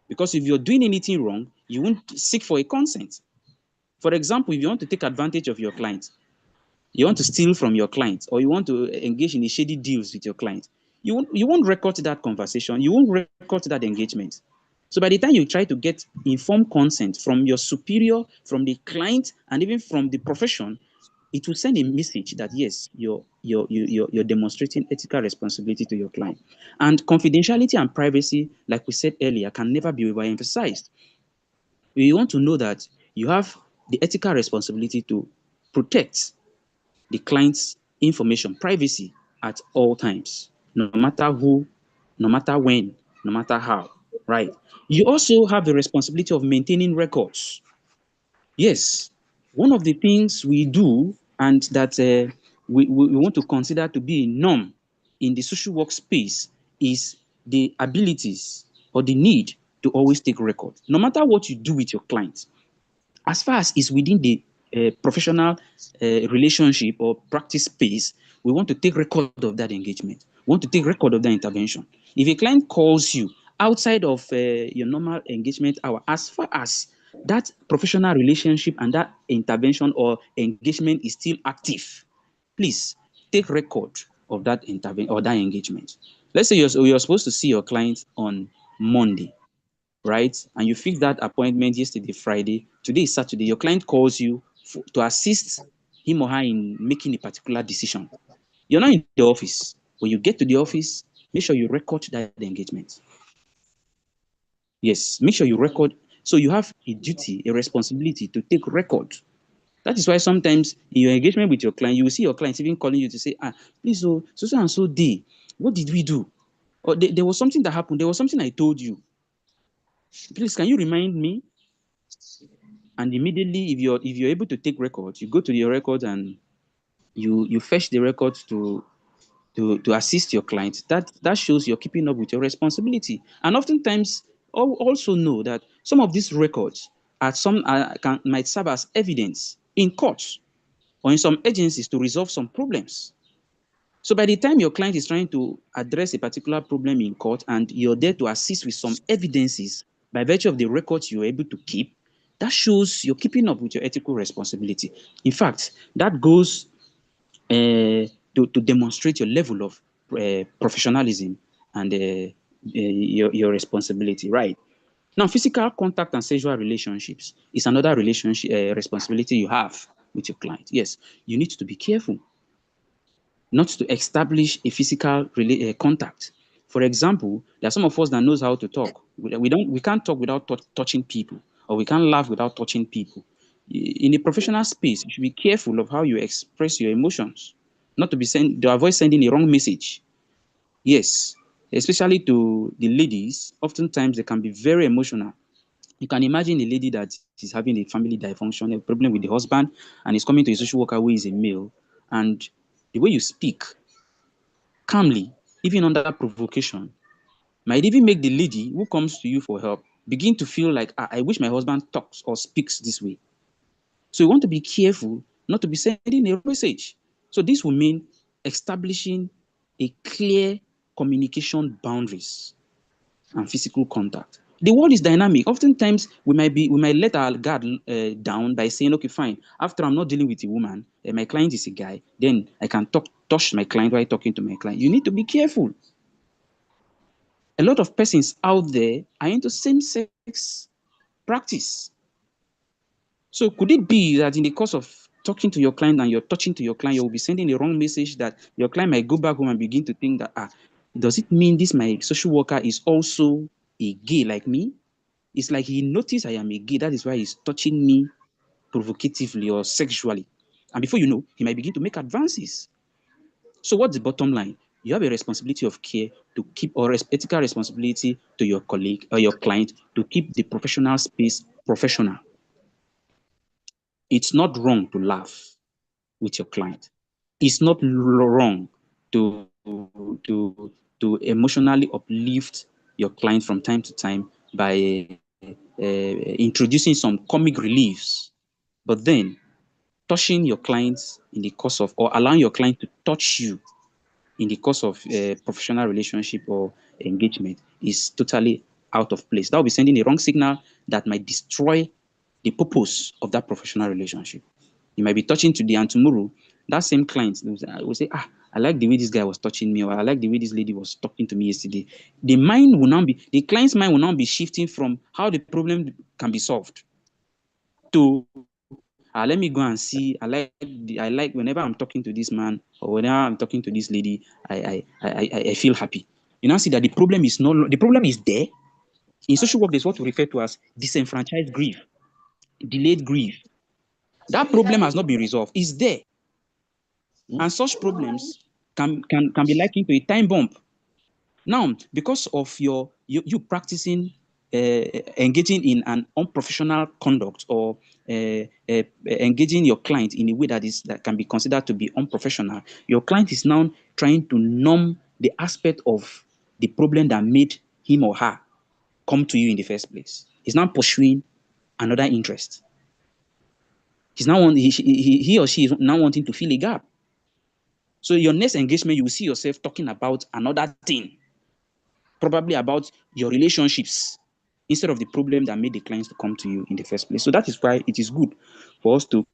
S2: Because if you're doing anything wrong, you won't seek for a consent. For example, if you want to take advantage of your client, you want to steal from your client, or you want to engage in shady deals with your client, you won't record that conversation, you won't record that engagement. So by the time you try to get informed consent from your superior, from the client, and even from the profession, it will send a message that yes, you're demonstrating ethical responsibility to your client. And confidentiality and privacy, like we said earlier, can never be overemphasized. You want to know that you have the ethical responsibility to protect the client's information, privacy at all times, no matter who, no matter when, no matter how, right? You also have the responsibility of maintaining records. Yes, one of the things we do, and that we want to consider to be a norm in the social work space is the abilities or the need to always take record. No matter what you do with your client, as far as it's within the professional relationship or practice space, we want to take record of that engagement. We want to take record of that intervention. If a client calls you outside of your normal engagement hour, as far as that professional relationship and that intervention or engagement is still active, please take record of that intervention or that engagement. Let's say you're supposed to see your client on Monday, right? And you fixed that appointment yesterday, Friday. Today is Saturday. Your client calls you to assist him or her in making a particular decision. You're not in the office. When you get to the office, make sure you record that engagement. Yes, make sure you record. So you have a duty, a responsibility to take record. That is why sometimes in your engagement with your client, you will see your clients even calling you to say, please, so and so day, what did we do? Or there was something that happened. There was something I told you. Please, can you remind me? And immediately, if you're able to take records, you go to your records and you fetch the records to assist your client. That shows you're keeping up with your responsibility. And oftentimes, also know that some of these records might serve as evidence in courts or in some agencies to resolve some problems. So by the time your client is trying to address a particular problem in court and you're there to assist with some evidences by virtue of the records you're able to keep, that shows you're keeping up with your ethical responsibility. In fact, that goes to demonstrate your level of professionalism and your responsibility, right? Now, physical contact and sexual relationships is another relationship responsibility you have with your client. Yes, you need to be careful not to establish a physical contact. For example, there are some of us that knows how to talk. We can't talk without touching people, or we can't laugh without touching people. In a professional space, you should be careful of how you express your emotions, not to avoid sending a wrong message. Yes, especially to the ladies, oftentimes they can be very emotional. You can imagine a lady that is having a family dysfunction, a problem with the husband, and is coming to a social worker who is a male, and the way you speak calmly, even under provocation, might even make the lady who comes to you for help begin to feel like, I wish my husband talks or speaks this way. So you want to be careful not to be sending a message. So this will mean establishing a clear communication boundaries and physical contact. The world is dynamic. Oftentimes, we might let our guard down by saying, okay, fine, after I'm not dealing with a woman, my client is a guy, then I can touch my client while talking to my client. You need to be careful. A lot of persons out there are into same-sex practice. So could it be that in the course of talking to your client and you're touching to your client, you'll be sending a wrong message that your client might go back home and begin to think that, does it mean this my social worker is also a gay like me? It's like he noticed I am a gay. That is why he's touching me provocatively or sexually. And before you know, he might begin to make advances. So what's the bottom line? You have a responsibility of care to keep, or ethical responsibility to your colleague or your client to keep the professional space professional. It's not wrong to laugh with your client. It's not wrong to emotionally uplift your client from time to time by introducing some comic reliefs. But then touching your clients in the course of, or allowing your client to touch you in the course of a professional relationship or engagement is totally out of place. That will be sending a wrong signal that might destroy the purpose of that professional relationship. You might be touching today, and tomorrow, that same client will say, I like the way this guy was touching me, or I like the way this lady was talking to me yesterday. The client's mind will now be shifting from how the problem can be solved to, let me go and see. I like whenever I'm talking to this man or whenever I'm talking to this lady, I feel happy. You now see that the problem is there. In social work, there's what we refer to as disenfranchised grief, delayed grief. That problem has not been resolved. It's there. And such problems can be likened to a time bomb. Now, because of you practicing engaging in an unprofessional conduct or engaging your client in a way that can be considered to be unprofessional, your client is now trying to numb the aspect of the problem that made him or her come to you in the first place. He's now pursuing another interest. He's now he or she is now wanting to fill a gap. So your next engagement, you will see yourself talking about another thing, probably about your relationships, instead of the problem that made the clients to come to you in the first place. So that is why it is good for us to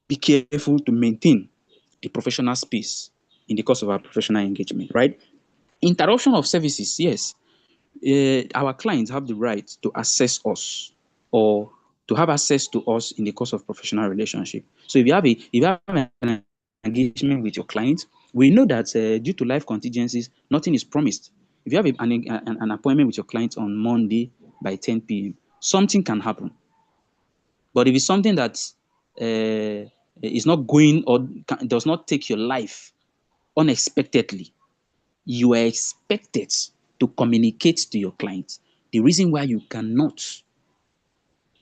S2: be careful to maintain the professional space in the course of our professional engagement, right? Interruption of services, yes. Our clients have the right to access us or to have access to us in the course of professional relationship. So if you have an engagement with your client, we know that due to life contingencies, nothing is promised. If you have an appointment with your client on Monday by 10 p.m., something can happen. But if it's something that is not going or does not take your life unexpectedly, you are expected to communicate to your client the reason why you cannot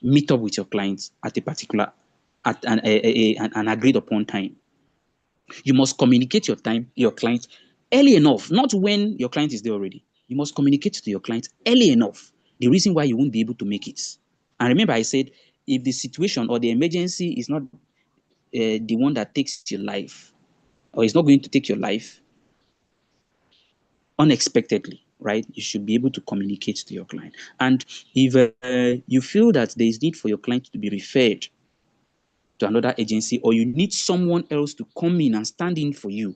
S2: meet up with your client at a particular, at an agreed upon time. You must communicate your client early enough, not when your client is there already. You must communicate to your client early enough the reason why you won't be able to make it. And remember, I said, if the situation or the emergency is not the one that takes your life, or is not going to take your life unexpectedly, right? You should be able to communicate to your client. And if you feel that there is need for your client to be referred to another agency, or you need someone else to come in and stand in for you,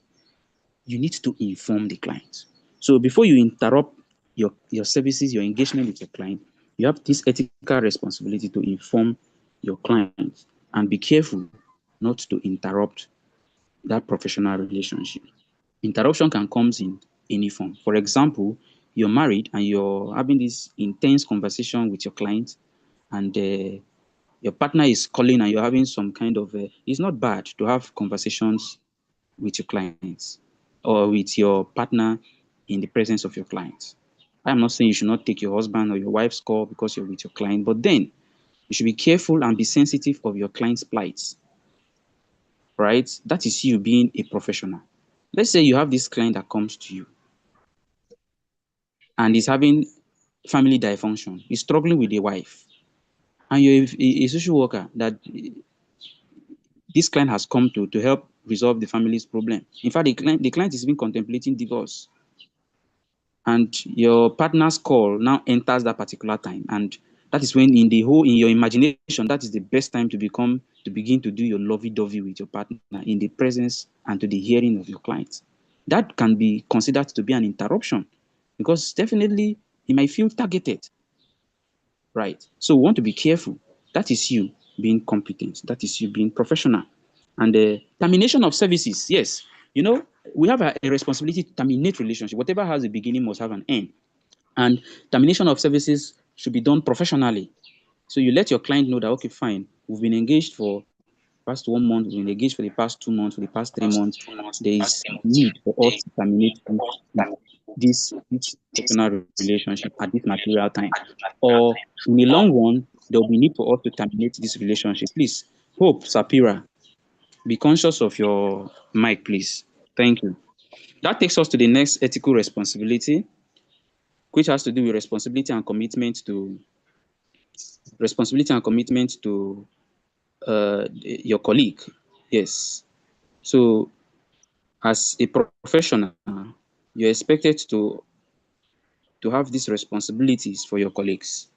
S2: you need to inform the client. So before you interrupt your services, your engagement with your client, you have this ethical responsibility to inform your client and be careful not to interrupt that professional relationship. Interruption can come in any form. For example, you're married and you're having this intense conversation with your client, and your partner is calling and you're having some kind of it's not bad to have conversations with your clients or with your partner in the presence of your clients. I'm not saying you should not take your husband or your wife's call because you're with your client, but then you should be careful and be sensitive of your client's plights, right? That is you being a professional. Let's say you have this client that comes to you and is having family dysfunction, is struggling with a wife, and you're a social worker that this client has come to help resolve the family's problem. In fact, the client is even contemplating divorce. And your partner's call now enters that particular time. And that is when in your imagination, that is the best time to begin to do your lovey-dovey with your partner in the presence and to the hearing of your client. That can be considered to be an interruption because definitely he might feel targeted. Right. So we want to be careful. That is you being competent. That is you being professional. And the termination of services, yes. You know, we have a responsibility to terminate relationship. Whatever has a beginning must have an end. And termination of services should be done professionally. So you let your client know that, okay, fine, we've been engaged for past 1 month, we've been engaged for the past 2 months, for the past 3 months. There is need for us to terminate this professional relationship at this material time. Or in the long run, there will be need for us to terminate this relationship. Please, Hope Sapira, be conscious of your mic, please. Thank you. That takes us to the next ethical responsibility, which has to do with responsibility and commitment to your colleague. Yes. So as a professional, you're expected to have these responsibilities for your colleagues.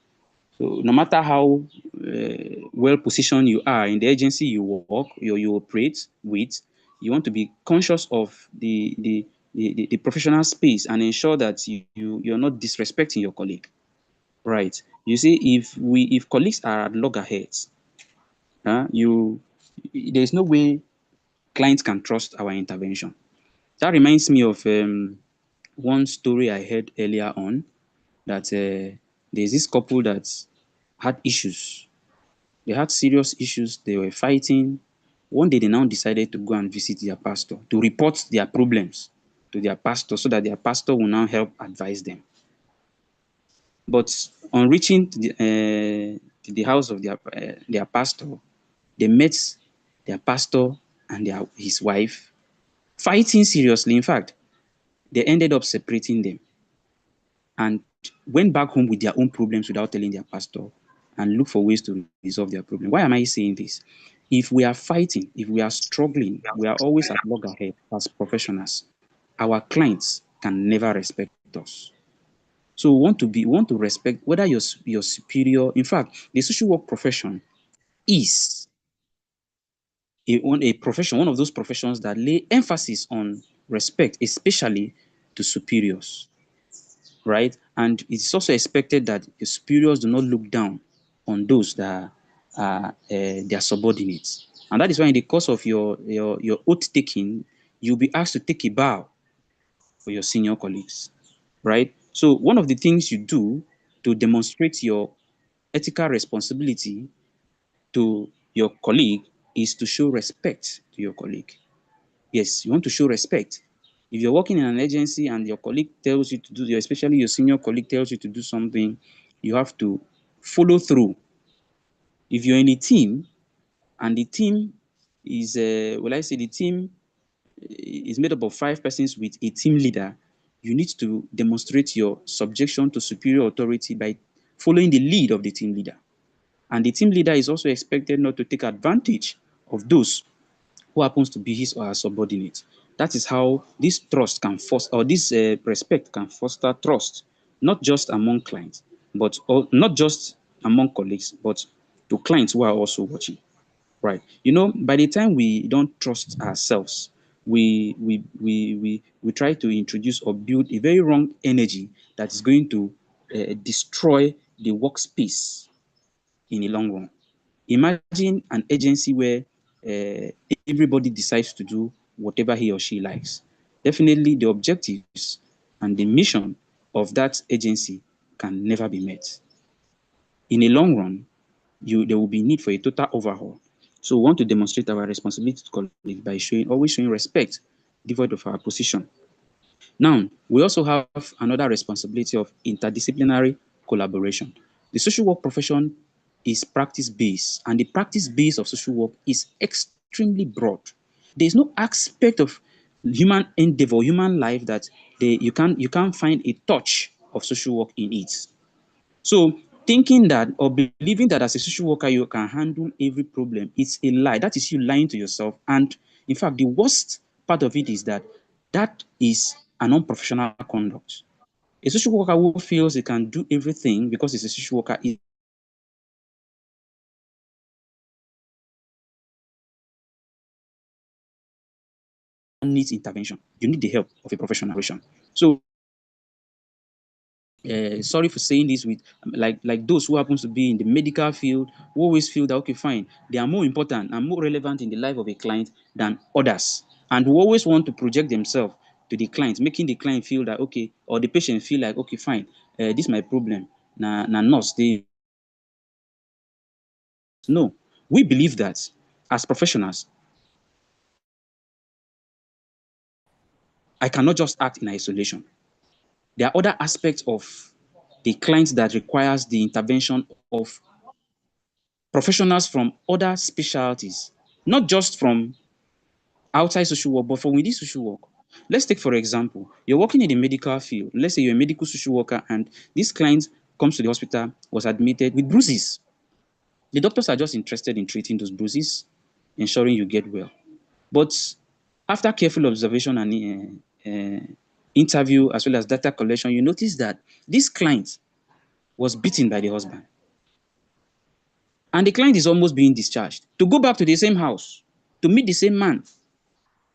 S2: So no matter how well positioned you are in the agency you work, you operate with, you want to be conscious of the professional space and ensure that you're not disrespecting your colleague. Right. You see, if colleagues are at loggerheads, there's no way clients can trust our intervention. That reminds me of one story I heard earlier on that there's this couple that had issues. They had serious issues. They were fighting. One day, they now decided to go and visit their pastor to report their problems to their pastor so that their pastor will now help advise them. But on reaching to the house of their pastor, they met their pastor and his wife fighting seriously. In fact, they ended up separating them and went back home with their own problems without telling their pastor and look for ways to resolve their problem. Why am I saying this? If we are fighting, if we are struggling, we are always at loggerhead as professionals, our clients can never respect us. So we want to respect whether your superior. In fact, the social work profession is a profession, one of those professions that lay emphasis on respect, especially to superiors, right? And it's also expected that the superiors do not look down on those that are their subordinates. And that is why in the course of your oath taking, you'll be asked to take a bow for your senior colleagues, right? So one of the things you do to demonstrate your ethical responsibility to your colleague is to show respect to your colleague. Yes, you want to show respect. If you're working in an agency and your colleague tells you to do, especially your senior colleague tells you to do something, you have to follow through. If you're in a team and the team is, the team is made up of 5 persons with a team leader, you need to demonstrate your subjection to superior authority by following the lead of the team leader. And the team leader is also expected not to take advantage of those who happens to be his or her subordinate. That is how this trust can foster, or this respect can foster trust, not just among clients, but not just among colleagues, but to clients who are also watching. Right. By the time we don't trust ourselves, we try to introduce or build a very wrong energy that is going to destroy the workspace in the long run. Imagine an agency where everybody decides to do whatever he or she likes. Definitely, the objectives and the mission of that agency can never be met. In the long run, there will be need for a total overhaul. So we want to demonstrate our responsibility to colleagues by always showing respect, devoid of our position. Now, we also have another responsibility of interdisciplinary collaboration. The social work profession is practice-based, and the practice base of social work is extremely broad. There is no aspect of human endeavor, human life that you can't find a touch of social work in it. So thinking that or believing that as a social worker you can handle every problem, it's a lie. That is you lying to yourself. And in fact, the worst part of it is that is an unprofessional conduct. A social worker who feels he can do everything because he's a social worker needs intervention. You need the help of a professional. So sorry for saying this with like those who happens to be in the medical field who always feel that okay, fine, they are more important and more relevant in the life of a client than others, and who always want to project themselves to the client, making the client feel that okay, or the patient feel like okay, fine, this is my problem. Na nurse they. No, we believe that as professionals, I cannot just act in isolation. There are other aspects of the client that requires the intervention of professionals from other specialties, not just from outside social work, but from within social work. Let's take, for example, you're working in the medical field. Let's say you're a medical social worker and this client comes to the hospital, was admitted with bruises. The doctors are just interested in treating those bruises, ensuring you get well. But after careful observation and interview, as well as data collection, you notice that this client was beaten by the husband. And the client is almost being discharged to go back to the same house, to meet the same man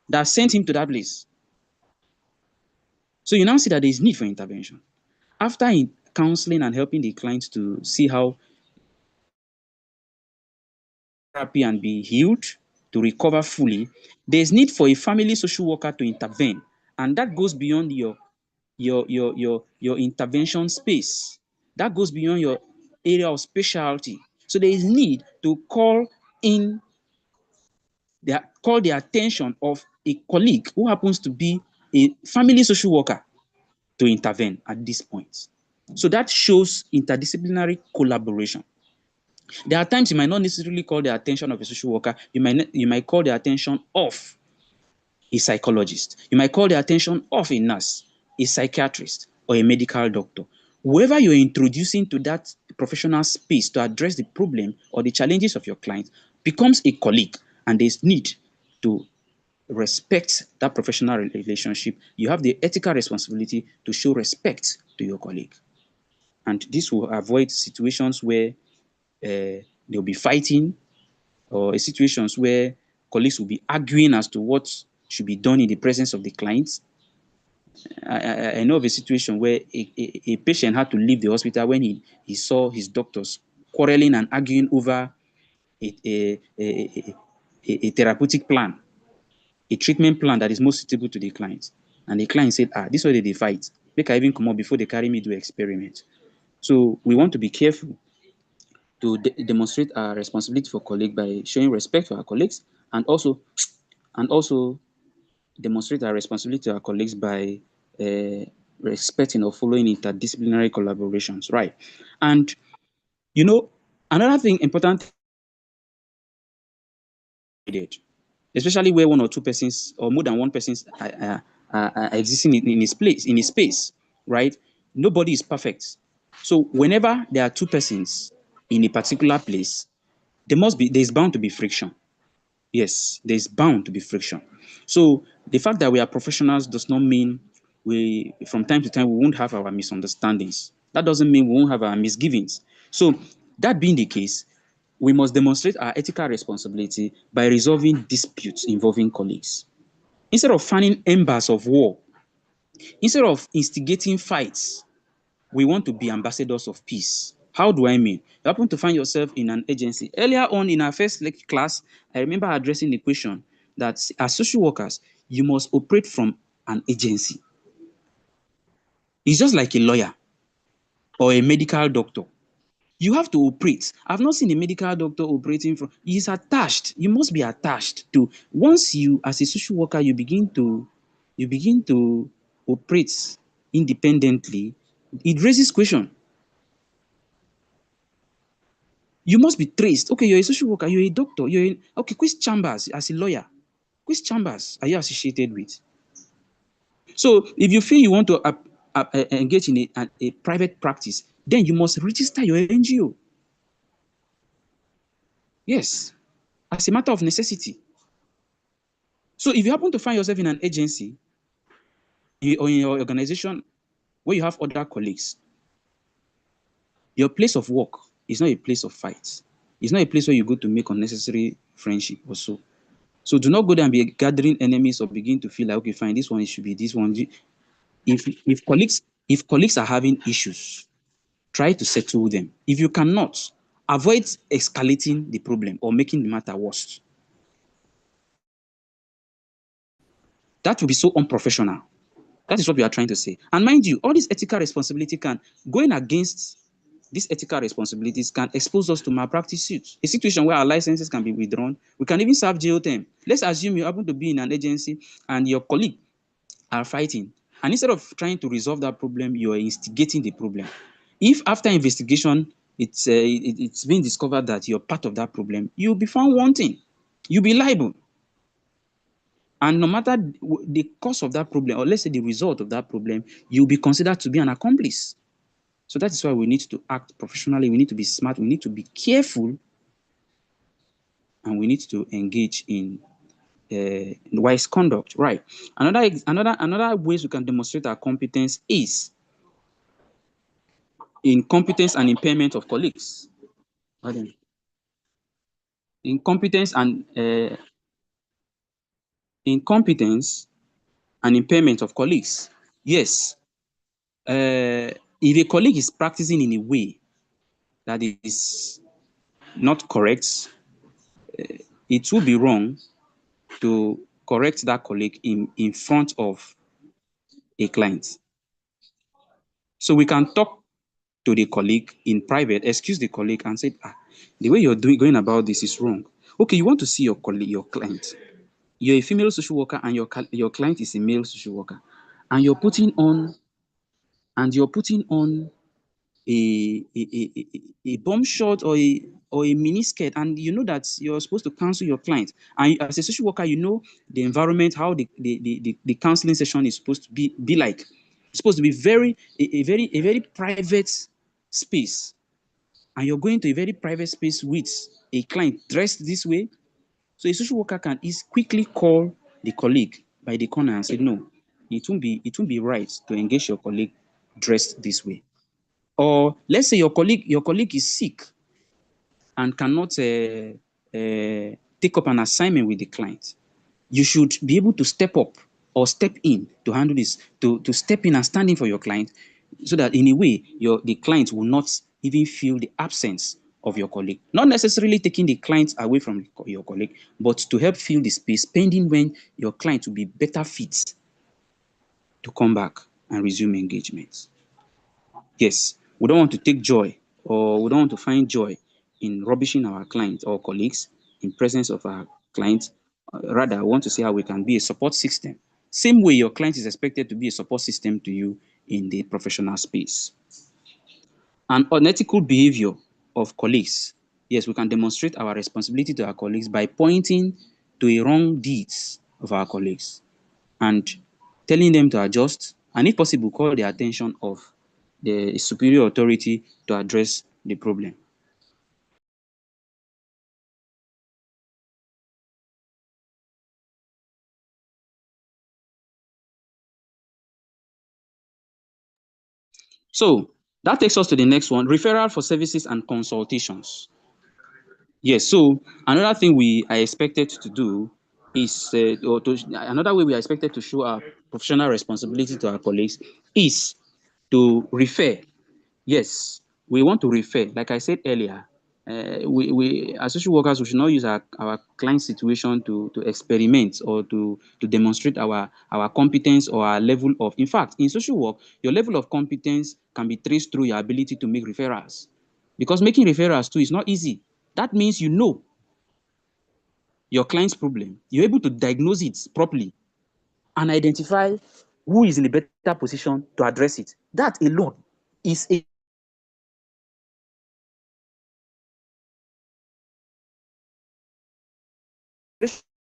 S2: that sent him to that place. So you now see that there is need for intervention. After counseling and helping the client to see how therapy and be healed, to recover fully, there's need for a family social worker to intervene. And that goes beyond your intervention space. That goes beyond your area of specialty. So there is need to call the attention of a colleague who happens to be a family social worker to intervene at this point.
S10: So that shows interdisciplinary collaboration. There are times you might not necessarily call the attention of a social worker. You might call the attention of a psychologist. You might call the attention of a nurse, a psychiatrist, or a medical doctor. Whoever you're introducing to that professional space to address the problem or the challenges of your client becomes a colleague, and there's need to respect that professional relationship. You have the ethical responsibility to show respect to your colleague. And this will avoid situations where they'll be fighting, or situations where colleagues will be arguing as to what should be done in the presence of the clients. I know of a situation where a patient had to leave the hospital when he saw his doctors quarreling and arguing over a therapeutic plan, a treatment plan that is most suitable to the client. And the client said, this way they fight. They can even come up before they carry me to experiment. So we want to be careful to demonstrate our responsibility for colleagues by showing respect for our colleagues, and also demonstrate our responsibility to our colleagues by respecting or following interdisciplinary collaborations, right? And you know, another thing important, especially where one or two persons or more than one persons are existing in a space, right? Nobody is perfect. So whenever there are two persons in a particular place, there's bound to be friction. Yes, there's bound to be friction. So the fact that we are professionals does not mean from time to time, we won't have our misunderstandings. That doesn't mean we won't have our misgivings. So that being the case, we must demonstrate our ethical responsibility by resolving disputes involving colleagues. Instead of fanning embers of war, instead of instigating fights, we want to be ambassadors of peace. How do I mean? You happen to find yourself in an agency. Earlier on in our first class, I remember addressing the question that as social workers, you must operate from an agency. It's just like a lawyer or a medical doctor. You have to operate. I've not seen a medical doctor operating from, he's attached. You must be attached to, once you, as a social worker, you begin to operate independently, it raises question. You must be traced. Okay, you're a social worker, you're a doctor, okay, which chambers as a lawyer? Which chambers are you associated with? So if you feel you want to engage in a private practice, then you must register your NGO. Yes, as a matter of necessity. So if you happen to find yourself in an agency or in your organization where you have other colleagues, your place of work is not a place of fights. It's not a place where you go to make unnecessary friendship or so. So do not go there and be gathering enemies or begin to feel like, okay, fine, this one should be this one. If colleagues are having issues, try to settle them. If you cannot, avoid escalating the problem or making the matter worse. That will be so unprofessional. That is what we are trying to say. And mind you, all this ethical responsibility going against these ethical responsibilities can expose us to malpractice suits. A situation where our licenses can be withdrawn. We can even serve jail term. Let's assume you happen to be in an agency and your colleague are fighting. And instead of trying to resolve that problem, you are instigating the problem. If after investigation, it's been discovered that you're part of that problem, you'll be found wanting. You'll be liable. And no matter the cause of that problem, or let's say the result of that problem, you'll be considered to be an accomplice. So that is why we need to act professionally. We need to be smart. We need to be careful. And we need to engage in wise conduct, right? Another ways we can demonstrate our competence is in competence and impairment of colleagues. Incompetence and impairment of colleagues. Yes. If a colleague is practicing in a way that is not correct, it would be wrong to correct that colleague in front of a client. So we can talk to the colleague in private, excuse the colleague and say, the way you're going about this is wrong. Okay, you want to see your client. You're a female social worker and your client is a male social worker. And you're putting on a bomb shot or a mini skirt, and you know that you're supposed to counsel your client, and as a social worker, you know the environment, how the counseling session is supposed to be like. It's supposed to be a very private space, and you're going to a very private space with a client dressed this way. So a social worker can quickly call the colleague by the corner and say, no, it won't be right to engage your colleague dressed this way. Or let's say your colleague is sick and cannot take up an assignment with the client. You should be able to step up or step in to handle this, to step in and stand in for your client, so that in a way the client will not even feel the absence of your colleague. Not necessarily taking the client away from your colleague, but to help fill the space pending when your client will be better fit to come back and resume engagements. Yes, we don't want to take joy, or we don't want to find joy in rubbishing our clients or colleagues in presence of our clients. Rather, I want to see how we can be a support system. Same way your client is expected to be a support system to you in the professional space. An unethical behavior of colleagues. Yes, we can demonstrate our responsibility to our colleagues by pointing to a wrong deeds of our colleagues and telling them to adjust, and if possible, call the attention of the superior authority to address the problem. So that takes us to the next one, referral for services and consultations. Yes, so another thing we are expected to do is, another way we are expected to show our professional responsibility to our colleagues is to refer. Yes, we want to refer. Like I said earlier, we as social workers, we should not use our client situation to experiment or to demonstrate our competence or our level of. In fact, in social work, your level of competence can be traced through your ability to make referrals, because making referrals too is not easy. That means you know your client's problem, you're able to diagnose it properly and identify who is in a better position to address it. That alone is a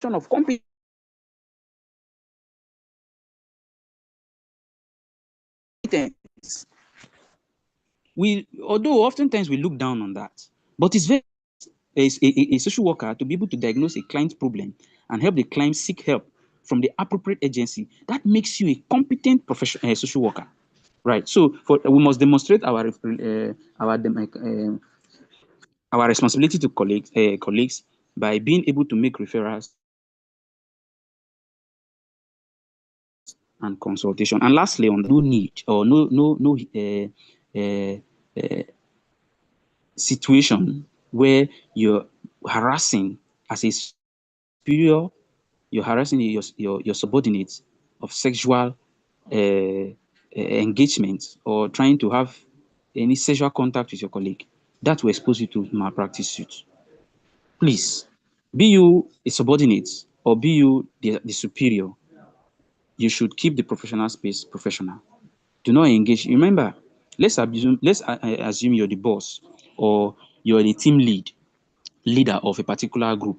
S10: of competence. Although oftentimes we look down on that, but it's very a social worker to be able to diagnose a client's problem and help the client seek help from the appropriate agency. That makes you a competent professional social worker, right? So we must demonstrate our responsibility to colleagues by being able to make referrals and consultation. And lastly, on the no need or no situation where you're harassing as a superior, you're harassing your subordinates of sexual engagement or trying to have any sexual contact with your colleague, that will expose you to malpractice suit. Please, be you a subordinate or be you the superior, you should keep the professional space professional. Do not engage. Remember, let's assume you're the boss or you're the team leader of a particular group,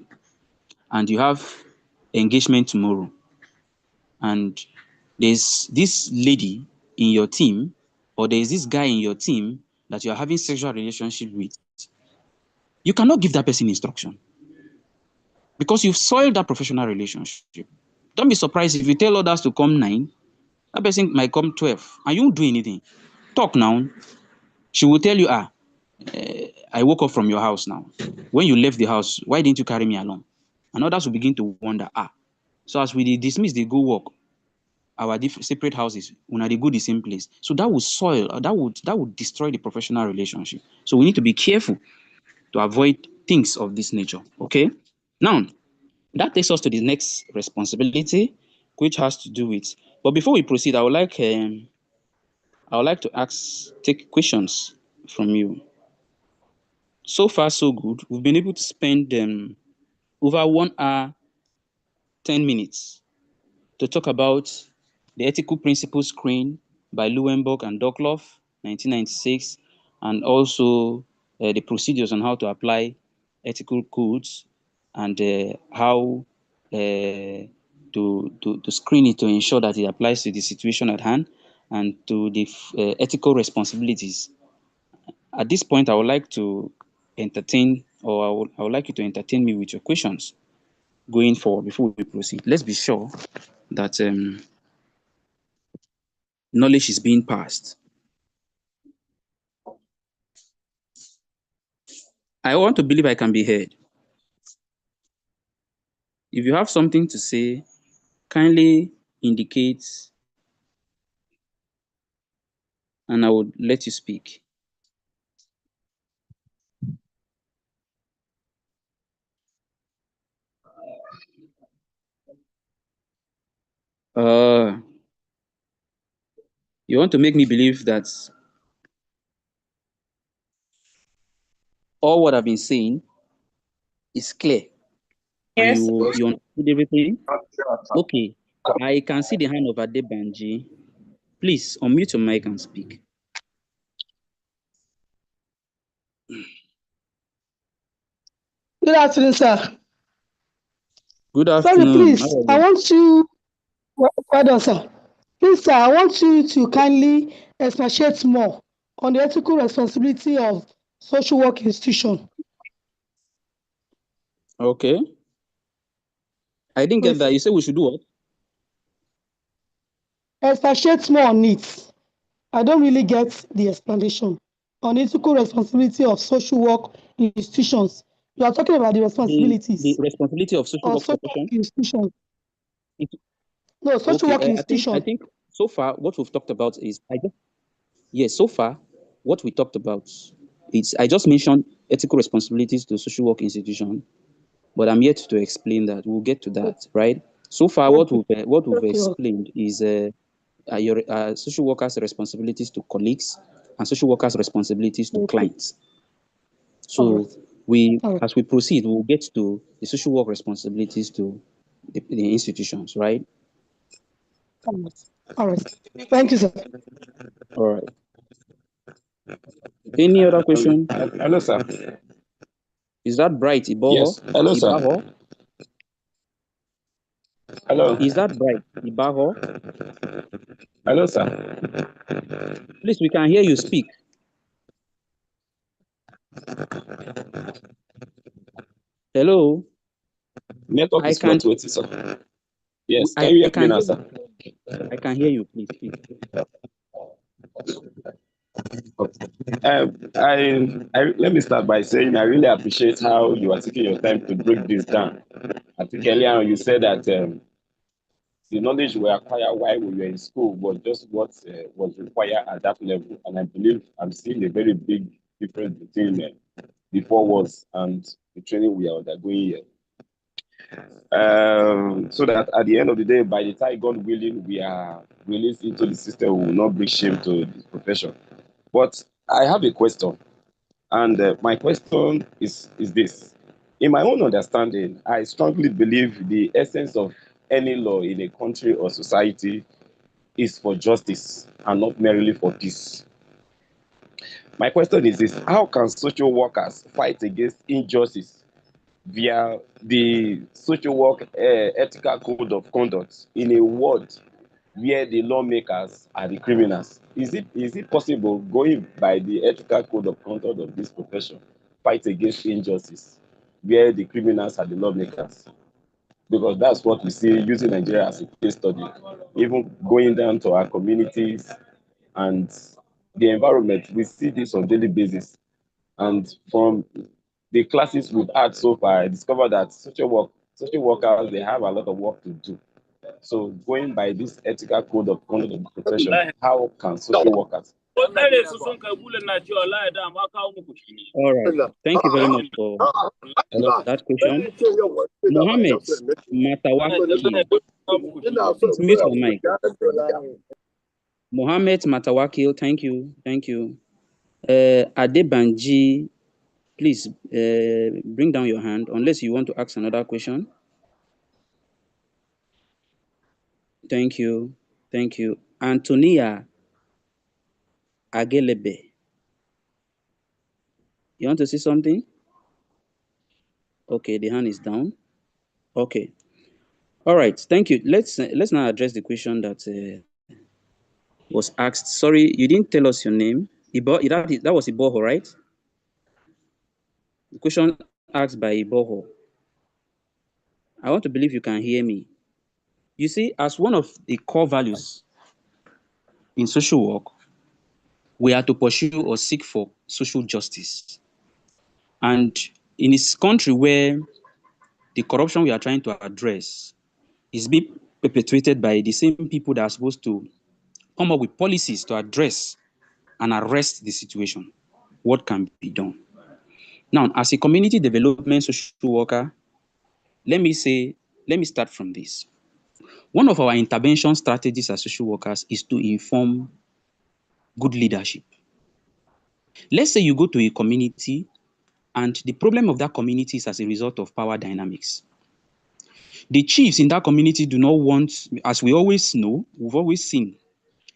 S10: and you have engagement tomorrow, and there's this lady in your team or there's this guy in your team that you're having sexual relationship with. You cannot give that person instruction because you've soiled that professional relationship. Don't be surprised if you tell others to come 9, that person might come 12 and you won't do anything. Talk now. She will tell you, I woke up from your house now. When you left the house, why didn't you carry me along? And others will begin to wonder, so as we dismiss, they go work, our separate houses, when they go the same place. So that would soil, that would destroy the professional relationship. So we need to be careful to avoid things of this nature. Okay. Now, that takes us to the next responsibility, which has to do with. But before we proceed, I would like to take questions from you. So far, so good. We've been able to spend over 1 hour, 10 minutes to talk about the ethical principles screen by Lewinberg and Dokloff, 1996, and also the procedures on how to apply ethical codes and how to screen it to ensure that it applies to the situation at hand and to the ethical responsibilities. At this point, I would like to entertain, or I would like you to entertain me with your questions going forward before we proceed. Let's be sure that knowledge is being passed. I want to believe I can be heard. If you have something to say, kindly indicate and I would let you speak. You want to make me believe that all what I've been saying is clear. And
S8: Yes.
S10: you understood everything? Okay. I can see the hand of Adebanji. Please unmute your mic and speak.
S11: Good afternoon, sir.
S10: Good
S11: Sorry,
S10: afternoon.
S11: please, I want you, well done, sir. Please, sir, I want you to kindly expatiate more on the ethical responsibility of social work institution.
S10: Okay. I didn't get that. You said we should do what?
S11: Expatiate more on it. I don't really get the explanation on the ethical responsibility of social work institutions. You are talking about the responsibilities
S10: The responsibility of social
S11: of
S10: work
S11: social
S10: profession?
S11: work institutions. No, social work
S10: Okay,
S11: institution.
S10: I think so far what we've talked about is yes, so far what we talked about is I just mentioned ethical responsibilities to social work institution, but I'm yet to explain that. We'll get to that, right? So far, what we've explained is your social workers' responsibilities to colleagues and social workers' responsibilities to clients. So as we proceed, we'll get to the social work responsibilities to the institutions, right?
S11: All right. Thank you, sir.
S10: All right. Any other question?
S12: Hello, sir.
S10: Is that Bright Iboho?
S12: Yes. Hello, sir.
S10: Ibaho?
S12: Hello.
S10: Is that Bright Ibaho?
S12: Hello, sir.
S10: Please, we can hear you speak. Hello.
S12: Network is fluctuating, sir. Yes. Can you hear me now, sir?
S10: I can hear you. Please speak.
S12: Let me start by saying I really appreciate how you are taking your time to break this down. I think earlier on you said that the knowledge we acquire while we were in school was just what was required at that level. And I believe I'm seeing a very big difference between the 4 words and the training we are undergoing here. So that at the end of the day, by the time God willing, we are released into the system, we will not bring shame to this profession. But I have a question, and my question is this. In my own understanding, I strongly believe the essence of any law in a country or society is for justice and not merely for peace. My question is this: how can social workers fight against injustice via the social work ethical code of conduct in a world where the lawmakers are the criminals? Is it possible, going by the ethical code of conduct of this profession, fight against injustice where the criminals are the lawmakers? Because that's what we see using Nigeria as a case study, even going down to our communities and the environment. We see this on a daily basis. And from the classes we've had so far, I discovered that social workers, they have a lot of work to do. So going by this ethical code of conduct of the profession, how can social workers?
S10: All right. Thank you very much for that question. Mohammed Matawaki. Please mute your mic. Mohammed Matawakil, thank you. Thank you. Adebanji, please bring down your hand unless you want to ask another question. Thank you. Thank you. Antonia Agelebe. You want to say something? Okay, the hand is down. Okay. All right. Thank you. Let's now address the question that was asked. Sorry, you didn't tell us your name. That was Iboho, right? The question asked by Iboho. I want to believe you can hear me. You see, as one of the core values in social work, we are to pursue or seek for social justice. And in this country where the corruption we are trying to address is being perpetuated by the same people that are supposed to come up with policies to address and arrest the situation, what can be done? Now, as a community development social worker, let me start from this. One of our intervention strategies as social workers is to inform good leadership. Let's say you go to a community and the problem of that community is as a result of power dynamics. The chiefs in that community do not want, as we always know, we've always seen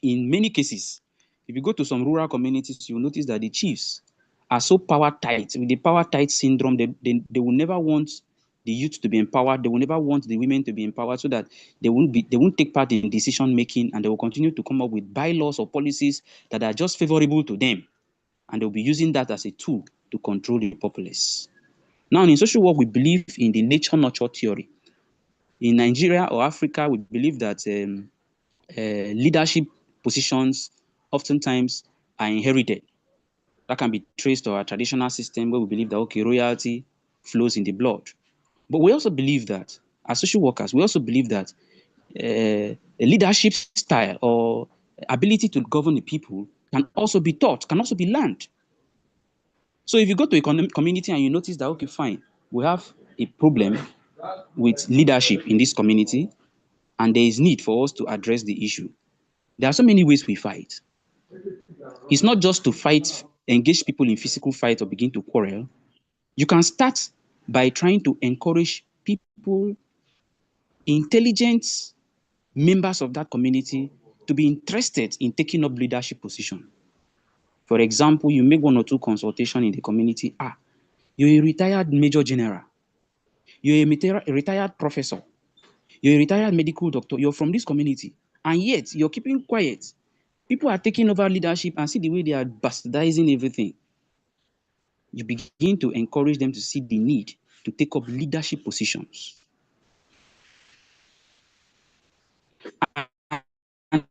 S10: in many cases, if you go to some rural communities, you'll notice that the chiefs are so power tight. With the power tight syndrome, they will never want the youth to be empowered. They will never want the women to be empowered, so that they won't take part in decision making, and they will continue to come up with bylaws or policies that are just favorable to them. And they'll be using that as a tool to control the populace. Now, in social work, we believe in the nature-nurture theory. In Nigeria or Africa, we believe that leadership positions oftentimes are inherited. That can be traced to our traditional system where we believe that, okay, royalty flows in the blood. But we also believe that, as social workers, we also believe that a leadership style or ability to govern the people can also be taught, can also be learned. So if you go to a community and you notice that, okay, fine, we have a problem with leadership in this community, and there is need for us to address the issue. There are so many ways we fight. It's not just to fight, engage people in physical fight or begin to quarrel. You can start by trying to encourage people, intelligent members of that community, to be interested in taking up leadership position. For example, you make one or two consultations in the community. You're a retired major general. You're a retired professor. You're a retired medical doctor. You're from this community. And yet, you're keeping quiet. People are taking over leadership and see the way they are bastardizing everything. You begin to encourage them to see the need to take up leadership positions. And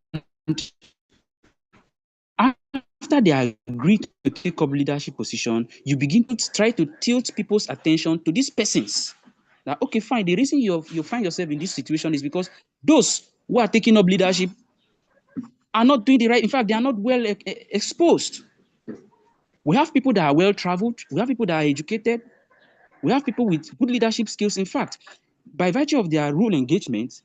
S10: after they agree to take up leadership position, you begin to try to tilt people's attention to these persons. That, okay, fine, the reason you find yourself in this situation is because those who are taking up leadership are not doing the right. In fact, they are not well exposed. We have people that are well traveled. We have people that are educated. We have people with good leadership skills. In fact, by virtue of their role engagement,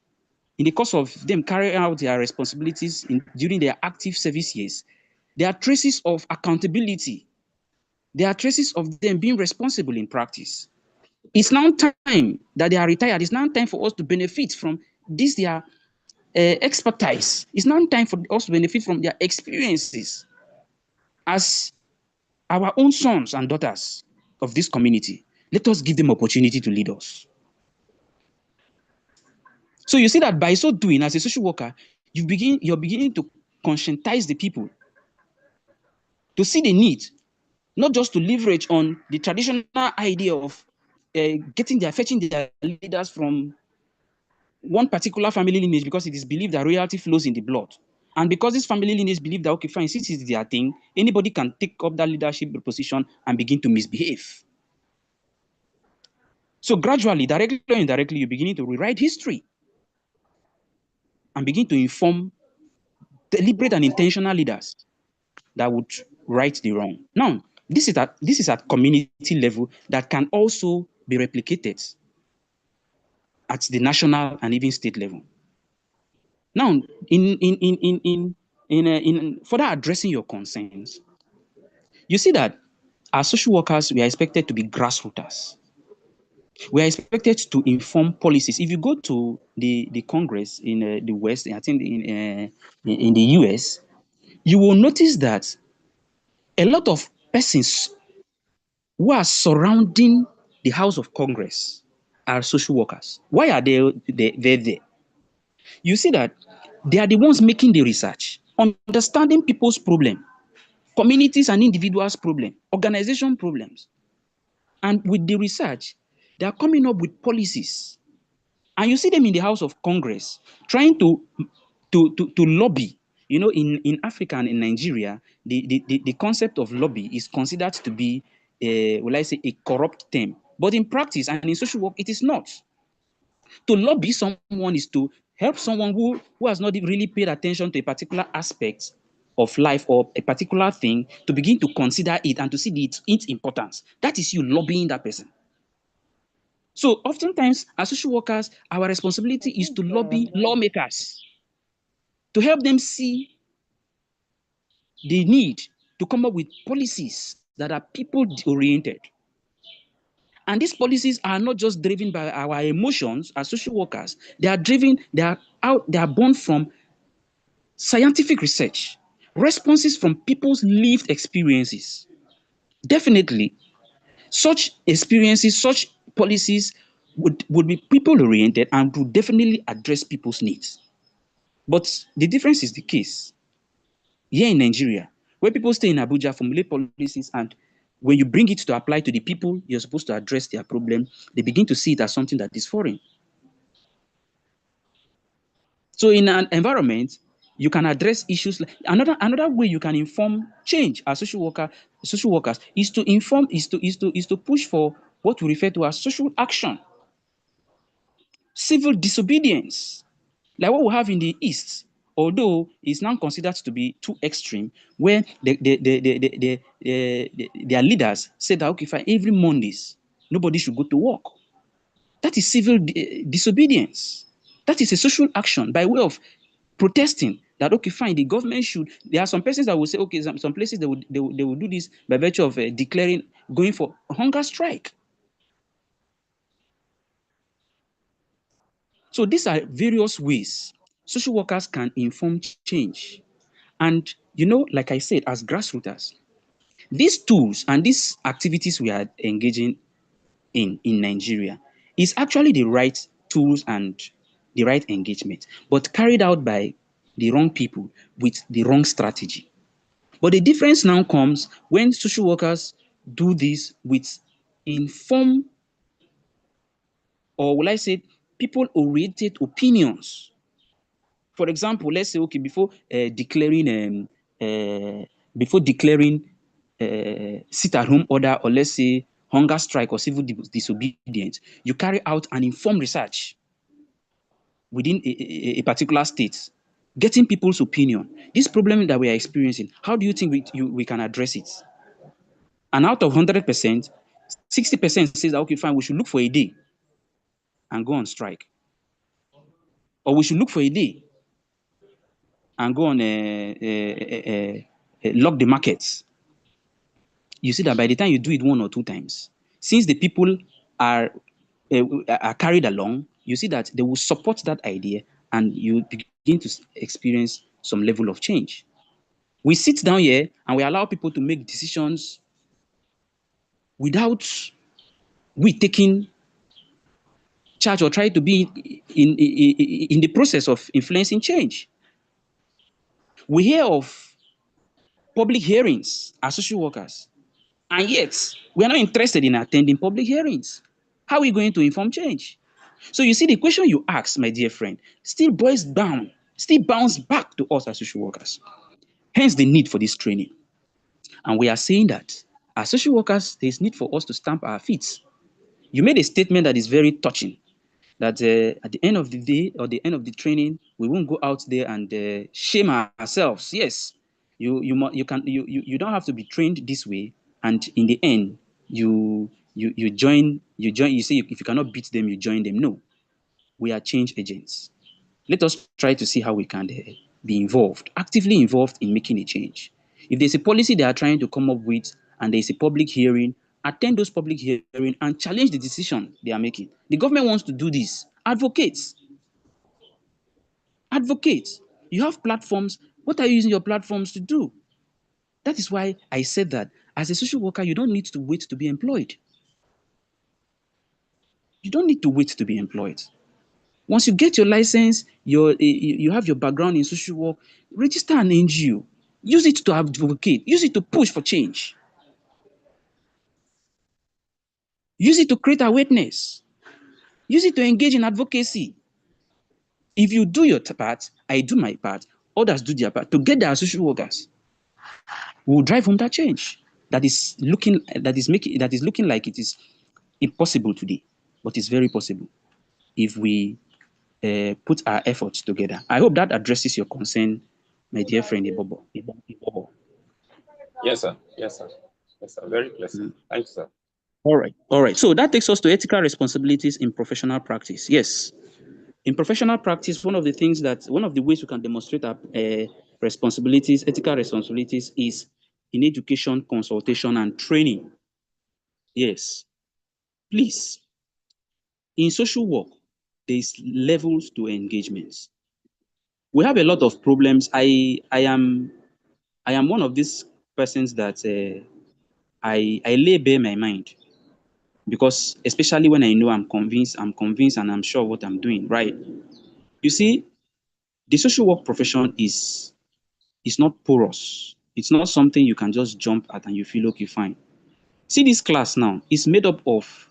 S10: in the course of them carrying out their responsibilities during their active service years, there are traces of accountability. There are traces of them being responsible in practice. It's now time that they are retired. It's now time for us to benefit from their expertise. It's now time for us to benefit from their experiences as our own sons and daughters of this community. Let us give them opportunity to lead us. So you see that by so doing, as a social worker, you're beginning to conscientize the people to see the need, not just to leverage on the traditional idea of fetching their leaders from one particular family lineage, because it is believed that royalty flows in the blood. And because this family lineage believe that, okay, fine, since it's their thing, anybody can take up that leadership position and begin to misbehave. So gradually, directly or indirectly, you're beginning to rewrite history and begin to inform deliberate and intentional leaders that would right the wrong. Now, this is at community level that can also be replicated at the national and even state level. Now, in further addressing your concerns, you see that as social workers, we are expected to be grassrooters. We are expected to inform policies. If you go to the Congress in the West, I think in the US, you will notice that a lot of persons who are surrounding the House of Congress are social workers. Why are they there? You see that they are the ones making the research, understanding people's problem, communities and individuals' problem, organization problems. And with the research, they are coming up with policies. And you see them in the House of Congress trying to lobby. You know, in Africa and in Nigeria, the concept of lobby is considered to be, will I say, a corrupt term. But in practice and in social work, it is not. To lobby someone is to help someone who has not really paid attention to a particular aspect of life or a particular thing to begin to consider it and to see its importance. That is you lobbying that person. So oftentimes, as social workers, our responsibility is to lobby lawmakers to help them see the need to come up with policies that are people-oriented. And these policies are not just driven by our emotions as social workers. They are born from scientific research, responses from people's lived experiences. Definitely, such experiences, such policies would be people-oriented and would definitely address people's needs. But the difference is the case here in Nigeria, where people stay in Abuja, formulate policies, and when you bring it to apply to the people you're supposed to address their problem, they begin to see it as something that is foreign. So in an environment, you can address issues. Another way you can inform change as social workers is to inform, is to push for what we refer to as social action, civil disobedience, like what we have in the East, although it's now considered to be too extreme, where their leaders said that, okay, fine, every Mondays, nobody should go to work. That is civil disobedience. That is a social action by way of protesting that, okay, fine, the government should. There are some persons that will say, okay, some places they will do this by virtue of going for a hunger strike. So these are various ways social workers can inform change. And, like I said, as grassroots, these tools and these activities we are engaging in Nigeria is actually the right tools and the right engagement, but carried out by the wrong people with the wrong strategy. But the difference now comes when social workers do this with informed, or will I say, people-oriented opinions. For example, let's say, okay, before declaring sit-at-home order, or let's say hunger strike or civil disobedience, you carry out an informed research within a particular state, getting people's opinion. This problem that we are experiencing, how do you think we can address it? And out of 100%, 60% says that, okay, fine, we should look for a day and go on strike. Or we should look for a day and go on lock the markets. You see that by the time you do it 1 or 2 times, since the people are carried along, you see that they will support that idea and you begin to experience some level of change. We sit down here and we allow people to make decisions without we taking charge or try to be in the process of influencing change. We hear of public hearings as social workers, and yet we are not interested in attending public hearings. How are we going to inform change? So you see, the question you ask, my dear friend, still boils down, still bounce back to us as social workers. Hence the need for this training. And we are saying that as social workers, there is need for us to stamp our feet. You made a statement that is very touching, that at the end of the day or the end of the training, we won't go out there and shame ourselves. Yes, you don't have to be trained this way, and in the end, you join. You say if you cannot beat them, you join them. No, we are change agents. Let us try to see how we can be involved, actively involved in making a change. If there's a policy they are trying to come up with and there's a public hearing, attend those public hearings and challenge the decision they are making. The government wants to do this. Advocate. Advocate. You have platforms. What are you using your platforms to do? That is why I said that as a social worker, you don't need to wait to be employed. You don't need to wait to be employed. Once you get your license, you have your background in social work, register an NGO. Use it to advocate. Use it to push for change. Use it to create awareness. Use it to engage in advocacy. If you do your part, I do my part, others do their part. Together as social workers, we will drive home that change that is looking like it is impossible today, but it's very possible if we put our efforts together. I hope that addresses your concern, my dear friend Ibobo.
S12: Yes, sir. Yes, sir. Yes, sir. Very pleasant. Thanks, sir.
S10: All right. So that takes us to ethical responsibilities in professional practice. Yes. In professional practice, one of the ways we can demonstrate our responsibilities, ethical responsibilities, is in education, consultation, and training. Yes. Please. In social work, there's levels to engagements. We have a lot of problems. I am one of these persons that I lay bare my mind, because especially when I know I'm convinced and I'm sure what I'm doing, right? You see, the social work profession is not porous. It's not something you can just jump at and you feel okay, fine. See, this class now is made up of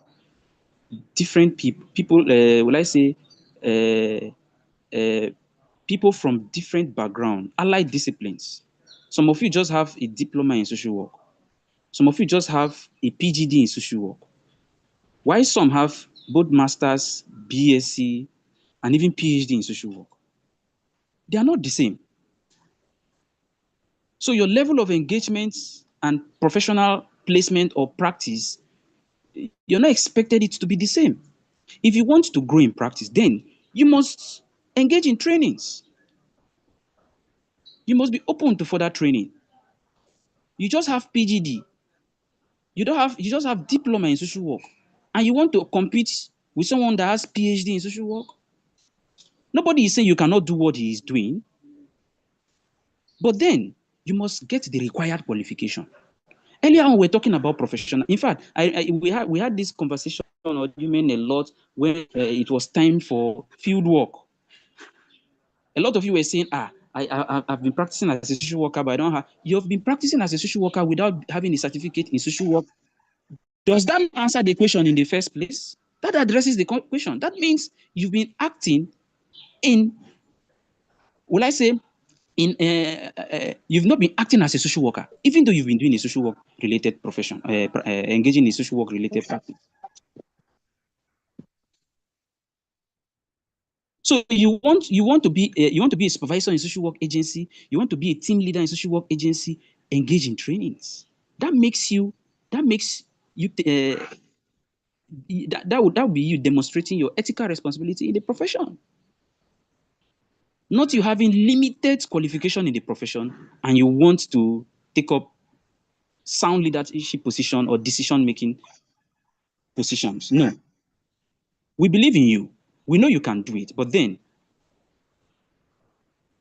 S10: different people, will I say, people from different background, allied disciplines. Some of you just have a diploma in social work. Some of you just have a PGD in social work. While some have both masters, BSc, and even PhD in social work. They are not the same. So your level of engagement and professional placement or practice, you're not expected it to be the same. If you want to grow in practice, then you must engage in trainings. You must be open to further training. You just have PGD. You just have diploma in social work, and you want to compete with someone that has PhD in social work. Nobody is saying you cannot do what he is doing, but then you must get the required qualification. Earlier on, we were talking about professional. In fact, we had this conversation or argument a lot when it was time for field work. A lot of you were saying, I've been practicing as a social worker, but I don't have. You've been practicing as a social worker without having a certificate in social work. Does that answer the question in the first place? That addresses the question. That means you've been acting in, will I say, you've not been acting as a social worker, even though you've been doing a social work related profession, engaging in social work related practice. So you want to be a supervisor in social work agency, you want to be a team leader in social work agency, engage in trainings. That would be you demonstrating your ethical responsibility in the profession. Not you having limited qualification in the profession and you want to take up sound leadership position or decision-making positions. No. We believe in you. We know you can do it, but then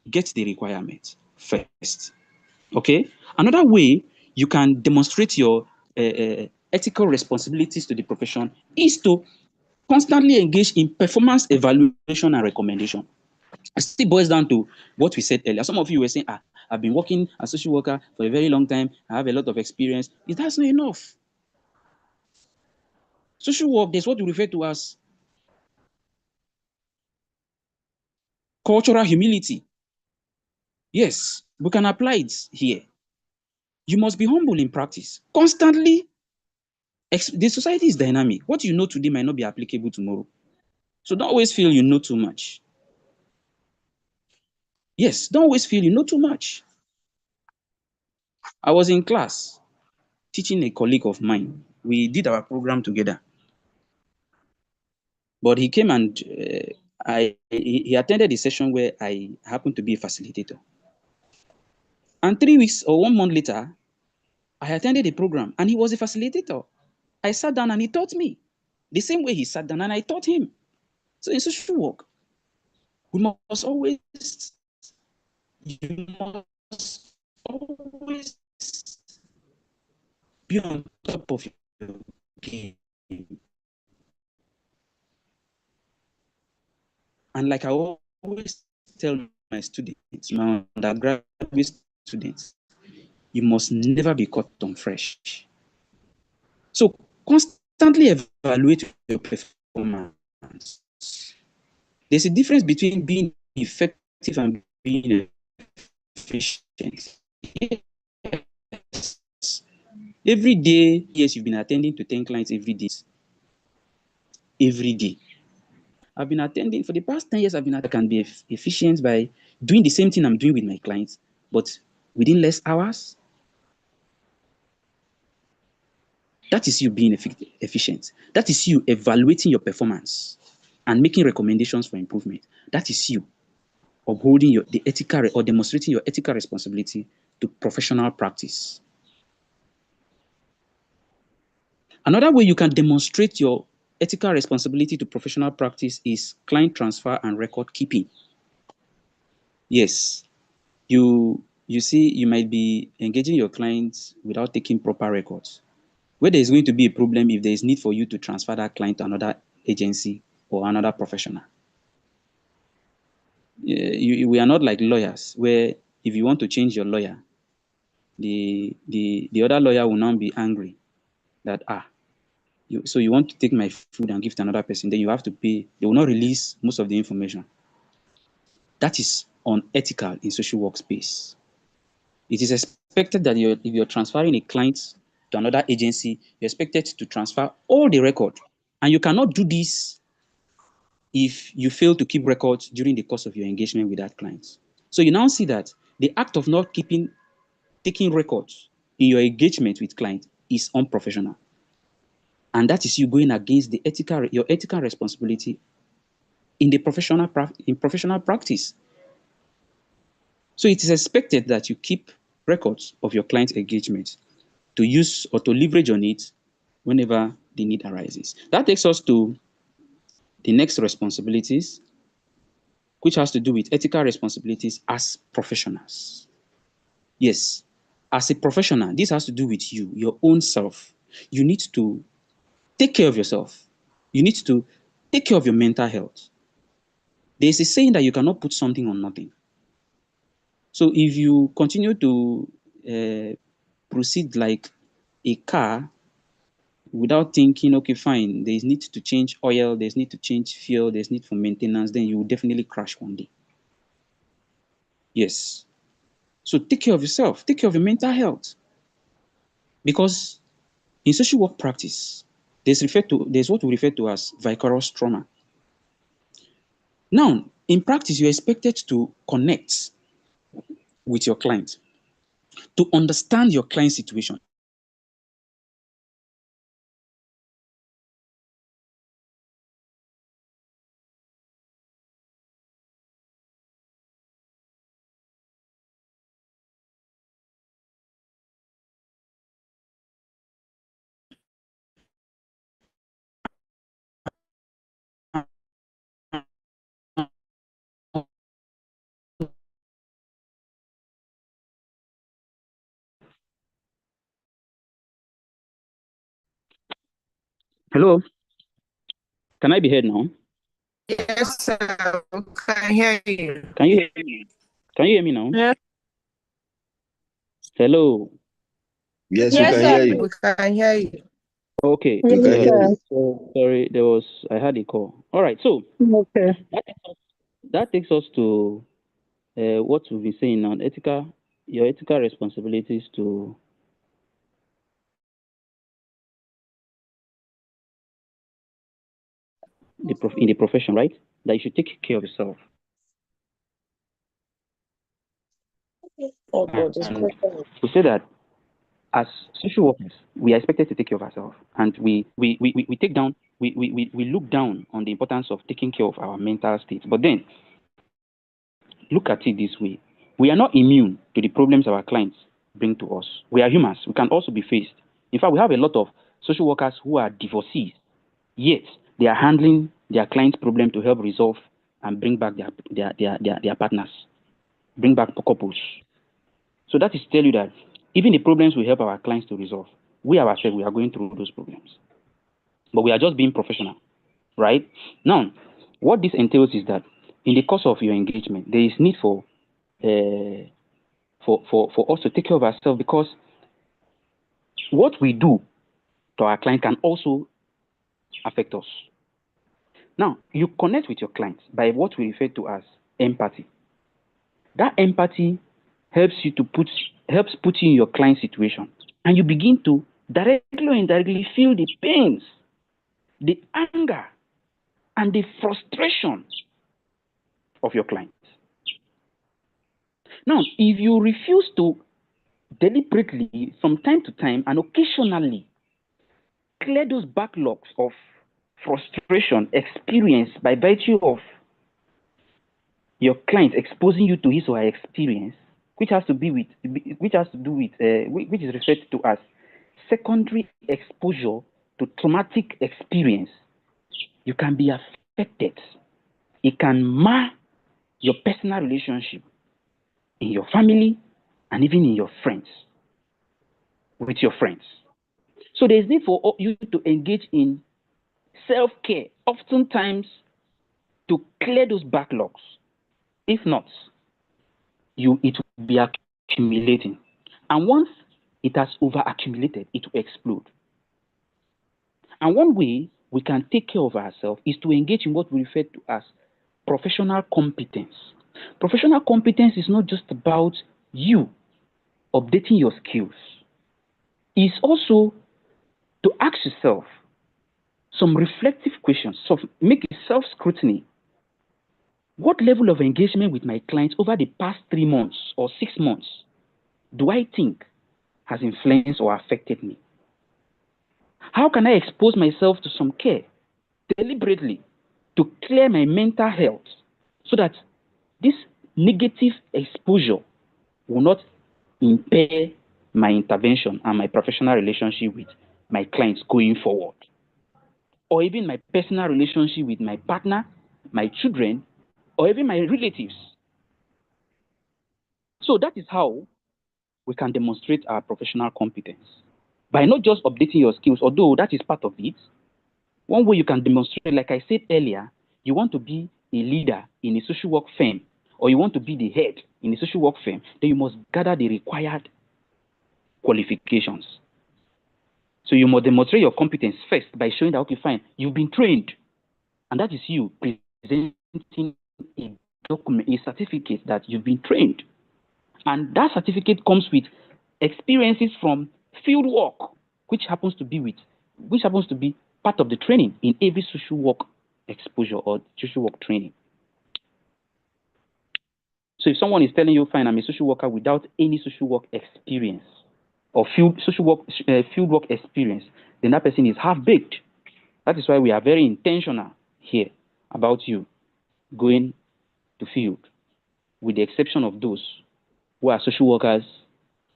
S10: get the requirement first. Okay? Another way you can demonstrate your ethical responsibilities to the profession is to constantly engage in performance evaluation and recommendation. It still boils down to what we said earlier. Some of you were saying, I've been working as a social worker for a very long time. I have a lot of experience. That's not enough. Social work, there's what we refer to as cultural humility. Yes, we can apply it here. You must be humble in practice. Constantly, the society is dynamic. What you know today might not be applicable tomorrow. So don't always feel you know too much. Yes, don't always feel you know too much. I was in class teaching a colleague of mine. We did our program together. But he came and he attended the session where I happened to be a facilitator. And 3 weeks or 1 month later, I attended the program and he was a facilitator. I sat down and he taught me the same way he sat down and I taught him. So in social work, you must always be on top of your game. And like I always tell my students, my undergraduate students, you must never be caught on fresh. So constantly evaluate your performance. There's a difference between being effective and being efficient. Yes. Every day, yes, you've been attending to 10 clients every day. Every day. I've been attending for the past 10 years. I can be efficient by doing the same thing I'm doing with my clients, but within less hours. That is you being efficient. That is you evaluating your performance and making recommendations for improvement. That is you upholding the ethical or demonstrating your ethical responsibility to professional practice. Another way you can demonstrate your ethical responsibility to professional practice is client transfer and record keeping. Yes, you see, you might be engaging your clients without taking proper records. Where there is going to be a problem if there is need for you to transfer that client to another agency or another professional. We are not like lawyers, where if you want to change your lawyer, the other lawyer will now be angry that, so you want to take my food and give to another person, then you have to pay. They will not release most of the information. That is unethical in social workspace. It is expected that if you're transferring a client to another agency, you're expected to transfer all the record. And you cannot do this if you fail to keep records during the course of your engagement with that client. So you now see that the act of not taking records in your engagement with client is unprofessional. And that is you going against your ethical responsibility in professional practice. So it is expected that you keep records of your client engagement to use or to leverage on it whenever the need arises. That takes us to the next responsibilities, which has to do with ethical responsibilities as professionals. Yes, as a professional, this has to do with you, your own self. You need to take care of yourself. You need to take care of your mental health. There's a saying that you cannot put something on nothing. So if you continue to proceed like a car without thinking, okay, fine, there's need to change oil, there's need to change fuel, there's need for maintenance, then you will definitely crash one day. Yes. So take care of yourself, take care of your mental health. Because in social work practice, there's what we refer to as vicarious trauma. Now, in practice, you're expected to connect with your client, to understand your client's situation. Hello? Can I be heard now?
S8: Yes, sir. We can hear you.
S10: Can you hear me? Can you hear me now?
S8: Yes.
S10: Hello?
S13: Yes, we can hear you.
S8: We can hear you.
S10: Okay.
S13: We can hear you.
S10: So, sorry, I had a call. All right, so
S11: Okay.
S10: that takes us to what we've been saying now, your ethical responsibilities to in the profession, right? That you should take care of yourself. And we say that as social workers, we are expected to take care of ourselves, and we look down on the importance of taking care of our mental state. But then, look at it this way: we are not immune to the problems our clients bring to us. We are humans. We can also be faced. In fact, we have a lot of social workers who are divorcees, yet they are handling their clients' problem to help resolve and bring back their partners, bring back couples. So that is to tell you that even the problems we help our clients to resolve,
S2: we ourselves, we are going through those problems. But we are just being professional, right? Now, what this entails is that in the course of your engagement, there is need for us to take care of ourselves, because what we do to our client can also affect us. Now, you connect with your clients by what we refer to as empathy. That empathy helps put you in your client's situation, and you begin to directly or indirectly feel the pains, the anger, and the frustration of your clients. Now, if you refuse to deliberately, from time to time and occasionally, clear those backlogs of frustration experienced by virtue of your client exposing you to his or her experience, which is referred to as secondary exposure to traumatic experience, you can be affected. It can mar your personal relationship in your family and even in your friends, with your friends. So there's need for you to engage in self-care, oftentimes to clear those backlogs. If not, it will be accumulating. And once it has over-accumulated, it will explode. And one way we can take care of ourselves is to engage in what we refer to as professional competence. Professional competence is not just about you updating your skills. It's also to ask yourself some reflective questions, so make a self-scrutiny. What level of engagement with my clients over the past 3 months or 6 months do I think has influenced or affected me? How can I expose myself to some care deliberately to clear my mental health so that this negative exposure will not impair my intervention and my professional relationship with my clients going forward, or even my personal relationship with my partner, my children, or even my relatives? So that is how we can demonstrate our professional competence, by not just updating your skills, although that is part of it. One way you can demonstrate, like I said earlier, you want to be a leader in a social work firm, or you want to be the head in a social work firm, then you must gather the required qualifications. So you must demonstrate your competence first by showing that, okay, fine, you've been trained. And that is you presenting a document, a certificate that you've been trained. And that certificate comes with experiences from field work, which happens to be part of the training in every social work exposure or social work training. So if someone is telling you, fine, I'm a social worker without any social work experience or field work experience, then that person is half-baked. That is why we are very intentional here about you going to field, with the exception of those who are social workers,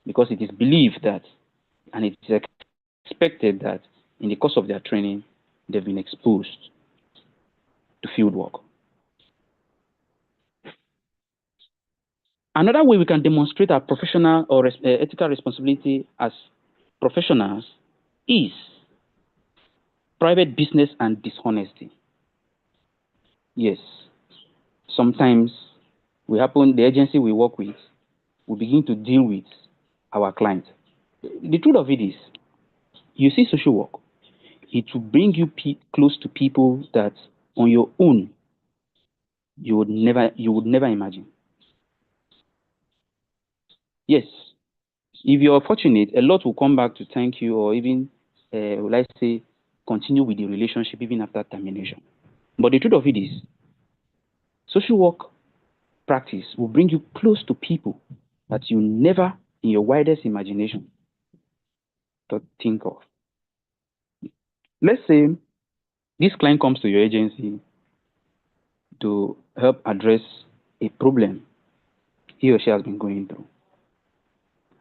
S2: because it is believed that, and it is expected that in the course of their training, they've been exposed to field work. Another way we can demonstrate our professional or ethical responsibility as professionals is private business and dishonesty. Yes, sometimes the agency we work with, we begin to deal with our clients. The truth of it is, you see social work, it will bring you close to people that on your own you would never imagine. Yes, if you're fortunate, a lot will come back to thank you, or even, let's say, continue with the relationship even after termination. But the truth of it is, social work practice will bring you close to people that you never, in your widest imagination, to think of. Let's say this client comes to your agency to help address a problem he or she has been going through,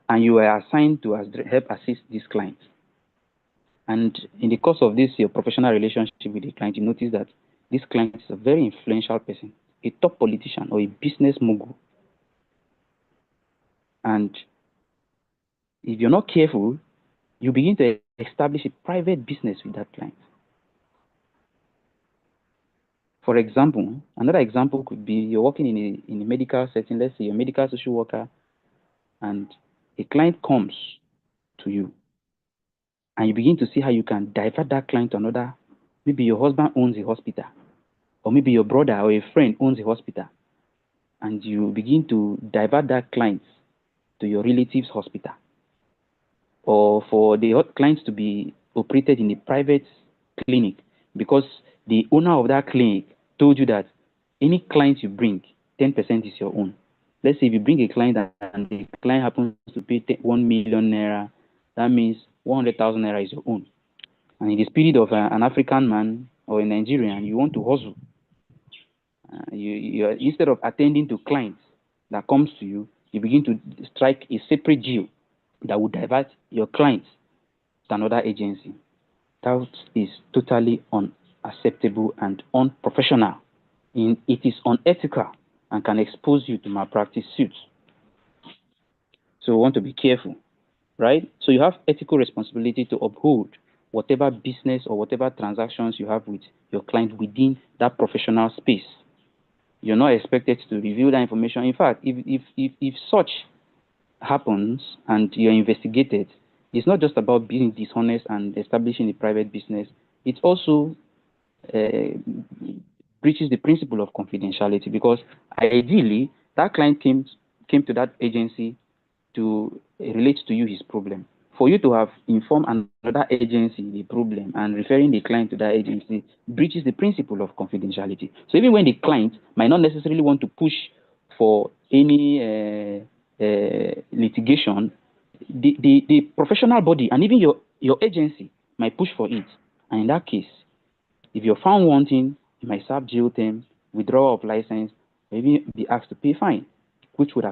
S2: and you are assigned to help assist this client. And in the course of this, your professional relationship with the client, you notice that this client is a very influential person, a top politician or a business mogul. And if you're not careful, you begin to establish a private business with that client. For example, another example could be you're working in a medical setting. Let's say you're a medical social worker, and a client comes to you, and you begin to see how you can divert that client to another. Maybe your husband owns a hospital, or maybe your brother or a friend owns a hospital, and you begin to divert that client to your relative's hospital, or for the clients to be operated in a private clinic, because the owner of that clinic told you that any client you bring, 10% is your own. Let's say if you bring a client and the client happens to pay 1 million naira, that means 100,000 naira is your own. And in the spirit of an African man or a Nigerian, you want to hustle. You instead of attending to clients that comes to you, you begin to strike a separate deal that will divert your clients to another agency. That is totally unacceptable and unprofessional. It is unethical and can expose you to malpractice suits. So we want to be careful, right? So you have ethical responsibility to uphold whatever business or whatever transactions you have with your client within that professional space. You're not expected to reveal that information. In fact, if such happens and you're investigated, it's not just about being dishonest and establishing a private business. It also breaches the principle of confidentiality, because ideally that client came to that agency to relate to you his problem. For you to have informed another agency the problem and referring the client to that agency breaches the principle of confidentiality. So even when the client might not necessarily want to push for any litigation, the professional body and even your agency might push for it. And in that case, if you're found wanting, you might serve jail term, withdrawal of license, maybe be asked to pay fine, which would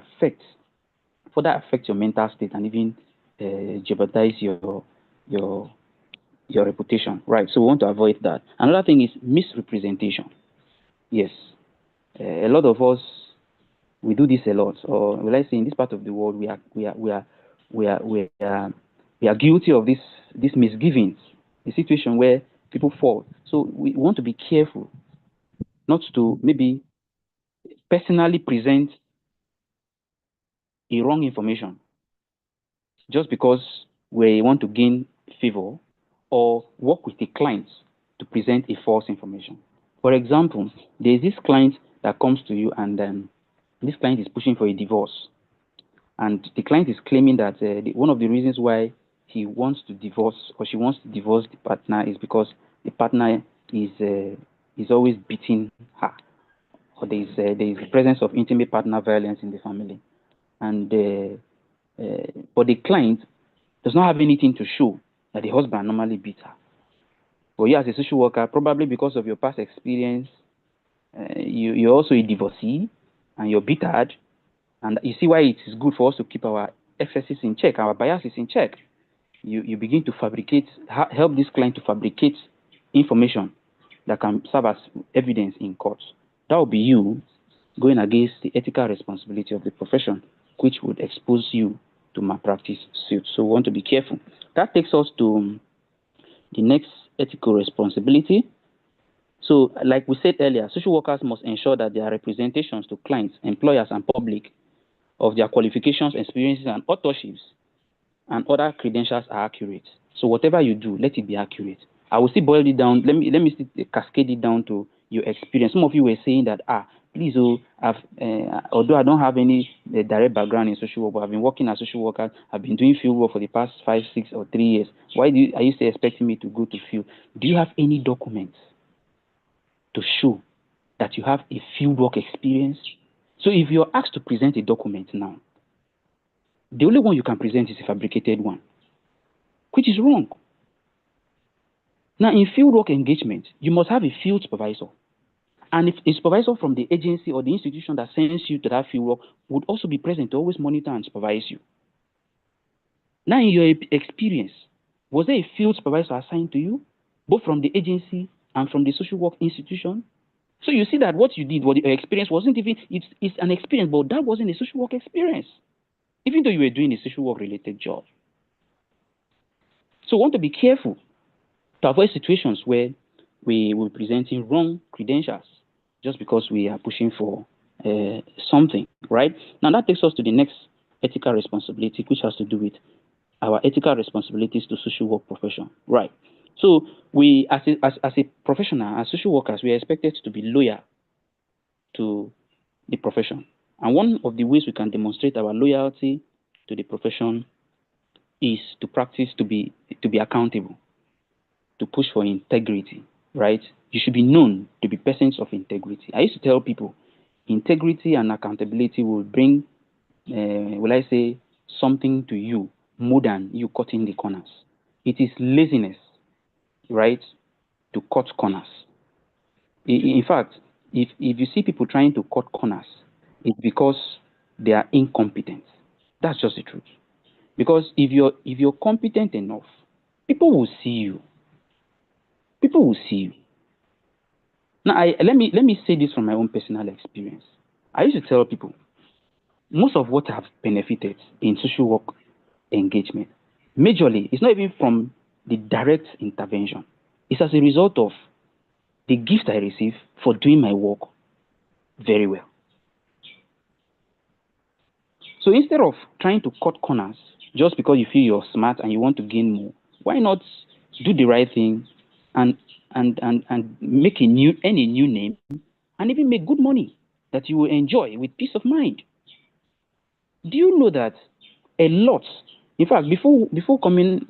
S2: further affect your mental state and even jeopardize your reputation, right? So we want to avoid that. Another thing is misrepresentation. Yes, a lot of us, we do this a lot, or let's say in this part of the world, we are guilty of these misgivings, a situation where people fall. So we want to be careful not to maybe personally present a wrong information just because we want to gain favor, or work with the clients to present a false information. For example, there's this client that comes to you, and this client is pushing for a divorce. And the client is claiming that one of the reasons why he wants to divorce, or she wants to divorce the partner, is because the partner is always beating her, or there is the presence of intimate partner violence in the family. And but the client does not have anything to show that the husband normally beats her. For you as a social worker, probably because of your past experience, you're also a divorcee and you're bittered. And you see why it is good for us to keep our excesses in check, our biases in check. You begin to help this client to fabricate information that can serve as evidence in court. That will be you going against the ethical responsibility of the profession, which would expose you to malpractice suits. So we want to be careful. That takes us to the next ethical responsibility. So, like we said earlier, social workers must ensure that their representations to clients, employers, and public of their qualifications, experiences, and authorships and other credentials are accurate. So whatever you do, let it be accurate. I will still boil it down. Let me still cascade it down to your experience. Some of you were saying that, please, although I don't have any direct background in social work, but I've been working as a social worker, I've been doing field work for the past 5, 6, or 3 years. Why are you still expecting me to go to field? Do you have any documents to show that you have a field work experience? So if you're asked to present a document now, the only one you can present is a fabricated one, which is wrong. Now, in fieldwork engagement, you must have a field supervisor. And if a supervisor from the agency or the institution that sends you to that fieldwork would also be present to always monitor and supervise you. Now, in your experience, was there a field supervisor assigned to you, both from the agency and from the social work institution? So you see that what you did, what your experience wasn't even, it's an experience, but that wasn't a social work experience, even though you were doing a social work related job.
S10: So we want to be careful to avoid situations where we will be presenting wrong credentials just because we are pushing for something, right? Now that takes us to the next ethical responsibility, which has to do with our ethical responsibilities to social work profession, right? So we, as a professional, as social workers, we are expected to be loyal to the profession. And one of the ways we can demonstrate our loyalty to the profession is to practice to be accountable, to push for integrity, right? You should be known to be persons of integrity. I used to tell people, integrity and accountability will bring, will I say, something to you more than you cutting the corners. It is laziness, right, to cut corners. In fact, if you see people trying to cut corners, it's because they are incompetent. That's just the truth. Because if you're competent enough, people will see you. People will see you. Now, let me say this from my own personal experience. I used to tell people, most of what I've benefited in social work engagement, majorly, it's not even from the direct intervention. It's as a result of the gift I receive for doing my work very well. So instead of trying to cut corners just because you feel you're smart and you want to gain more, why not do the right thing and make any new name and even make good money that you will enjoy with peace of mind? Do you know that a lot? In fact, before coming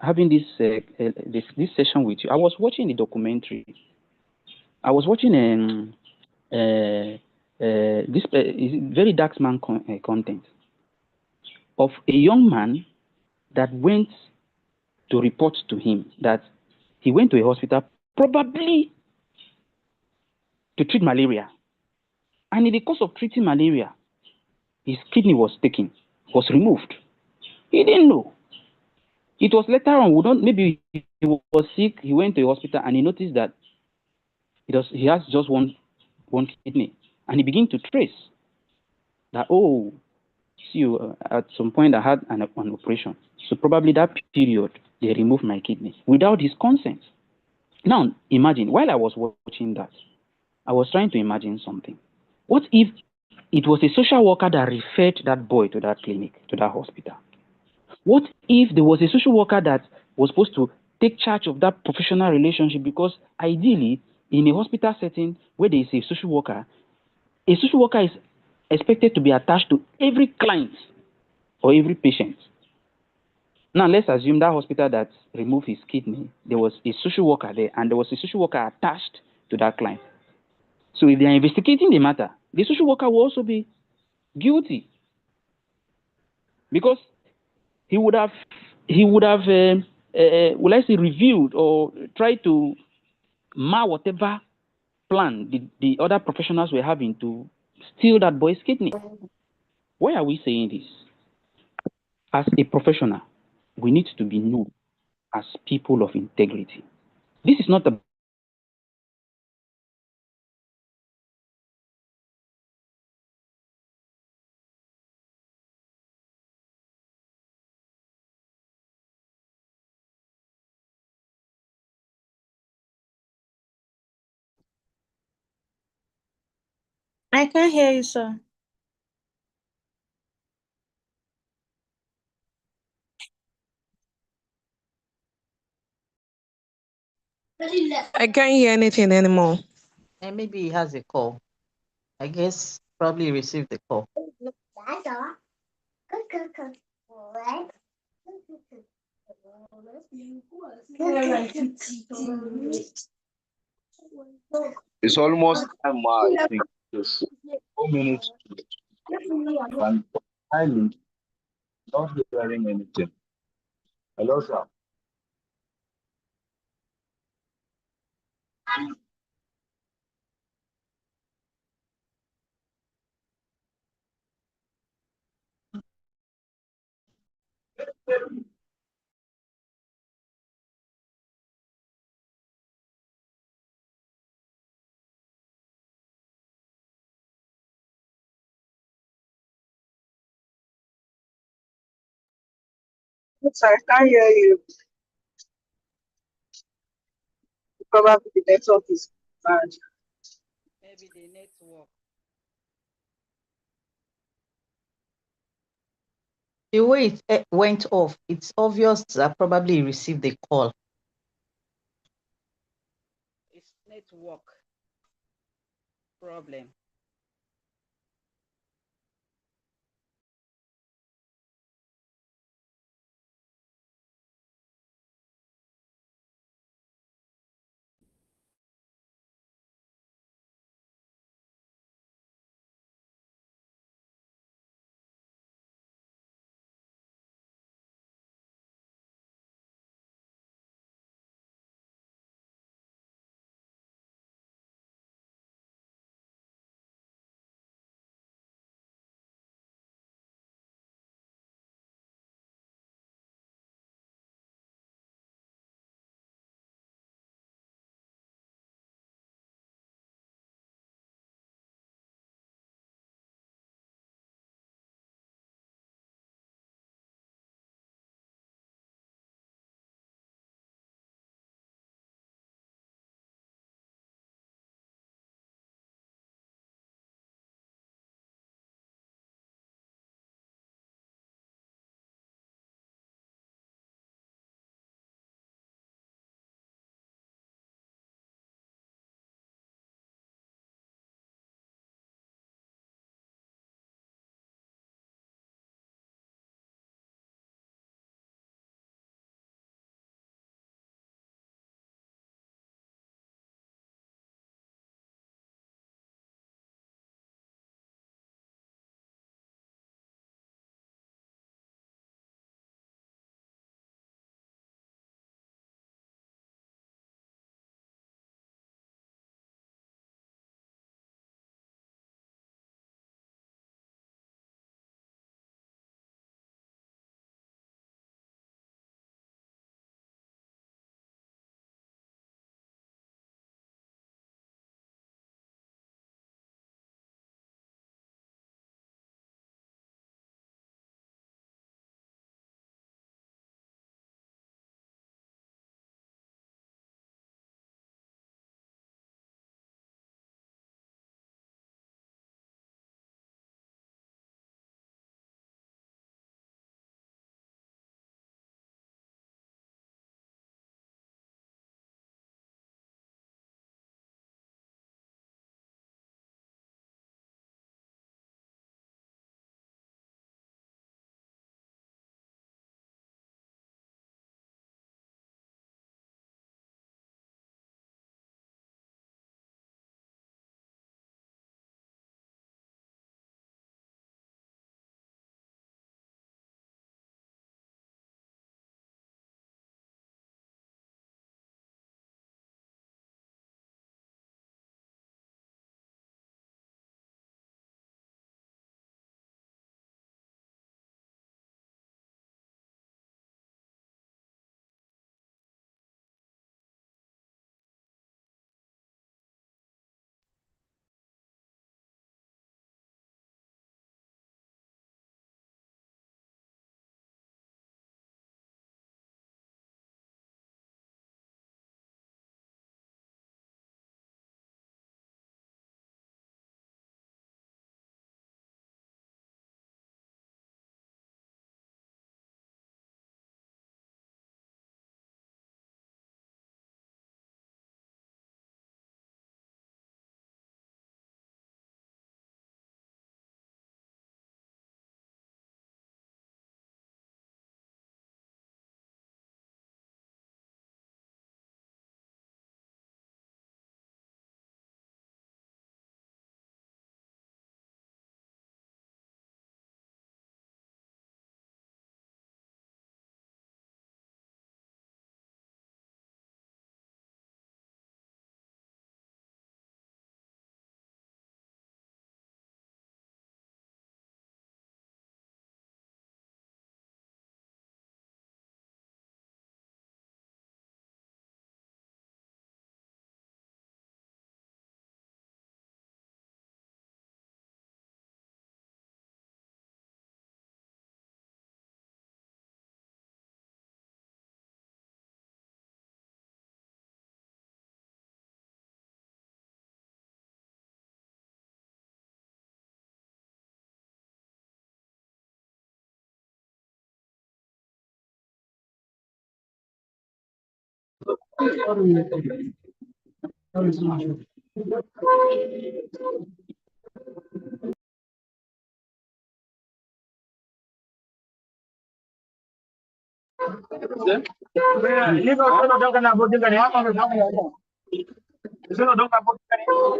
S10: having this session with you, I was watching a documentary. I was watching this very dark man content of a young man that went to report to him that he went to a hospital probably to treat malaria, and in the course of treating malaria, his kidney was removed. He didn't know. It was later on, maybe he was sick, he went to a hospital and he noticed that he has just one kidney. And he began to trace that, oh, see, at some point I had an operation. So probably that period, they removed my kidney without his consent. Now, imagine, while I was watching that, I was trying to imagine something. What if it was a social worker that referred that boy to that clinic, to that hospital? What if there was a social worker that was supposed to take charge of that professional relationship? Because ideally, in a hospital setting where there is a social worker is expected to be attached to every client or every patient. Now, let's assume that hospital that removed his kidney, there was a social worker there, and there was a social worker attached to that client. So if they are investigating the matter, the social worker will also be guilty because he would have, will I say, reviewed or tried to mar whatever plan the other professionals were having to steal that boy's kidney. Why are we saying this? As a professional, we need to be known as people of integrity. This is not a
S14: I can hear you, sir.
S8: I can't hear anything anymore.
S4: And maybe he has a call. I guess probably he received the call.
S13: It's almost time now, I think. Just 4 minutes and highly not hearing anything. Hello, sir.
S8: Sorry, I can't hear you. probably the network is bad.
S3: Maybe the network.
S4: The way it went off, it's obvious that probably he received the call.
S3: It's network problem.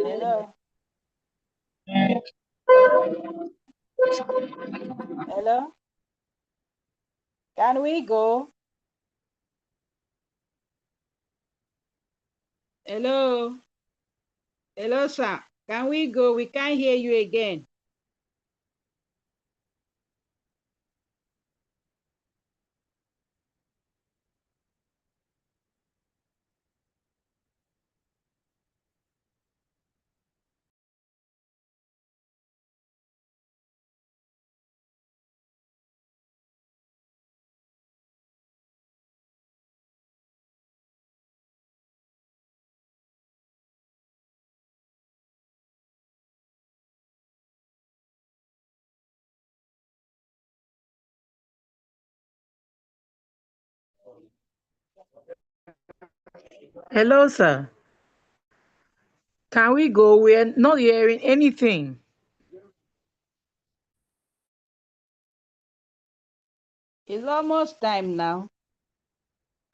S15: Hello. Hello. Can we go? Hello. Hello, sir. Can we go? We can't hear you again.
S3: Hello, sir. Can we go? We're not hearing anything.
S15: It's almost time now.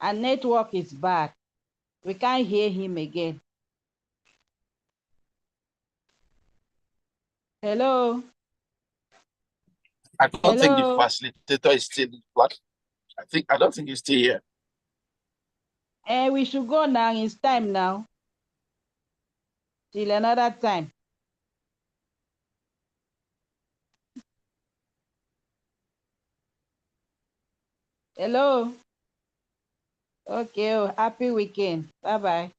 S15: Our network is bad. We can't hear him again. Hello.
S16: I don't think the
S15: Hello.
S16: facilitator is still black. I don't think he's still here.
S15: We should go now. It's time now. Till another time. Hello. Okay. Happy weekend. Bye-bye.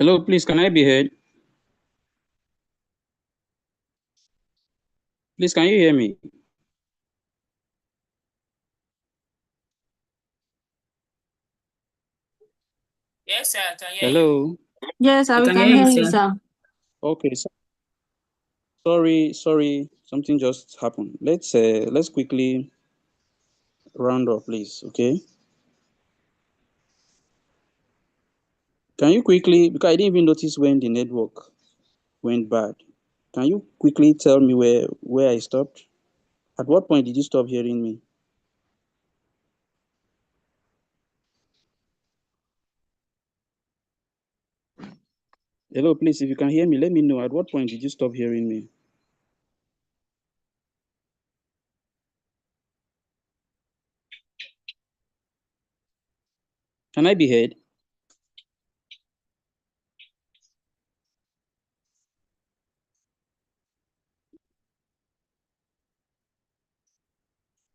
S10: Hello, please, can I be heard? Please, can you hear me?
S5: Yes, sir, I can hear you.
S10: Hello?
S14: Yes,
S5: I
S14: we
S5: can
S14: can
S5: hear you,
S14: hear you,
S5: sir.
S14: sir.
S10: Okay, sorry, something just happened. Let's quickly round up, please, okay? Can you quickly, because I didn't even notice when the network went bad. Can you quickly tell me where I stopped? At what point did you stop hearing me? Hello, please, if you can hear me, let me know. At what point did you stop hearing me? Can I be heard?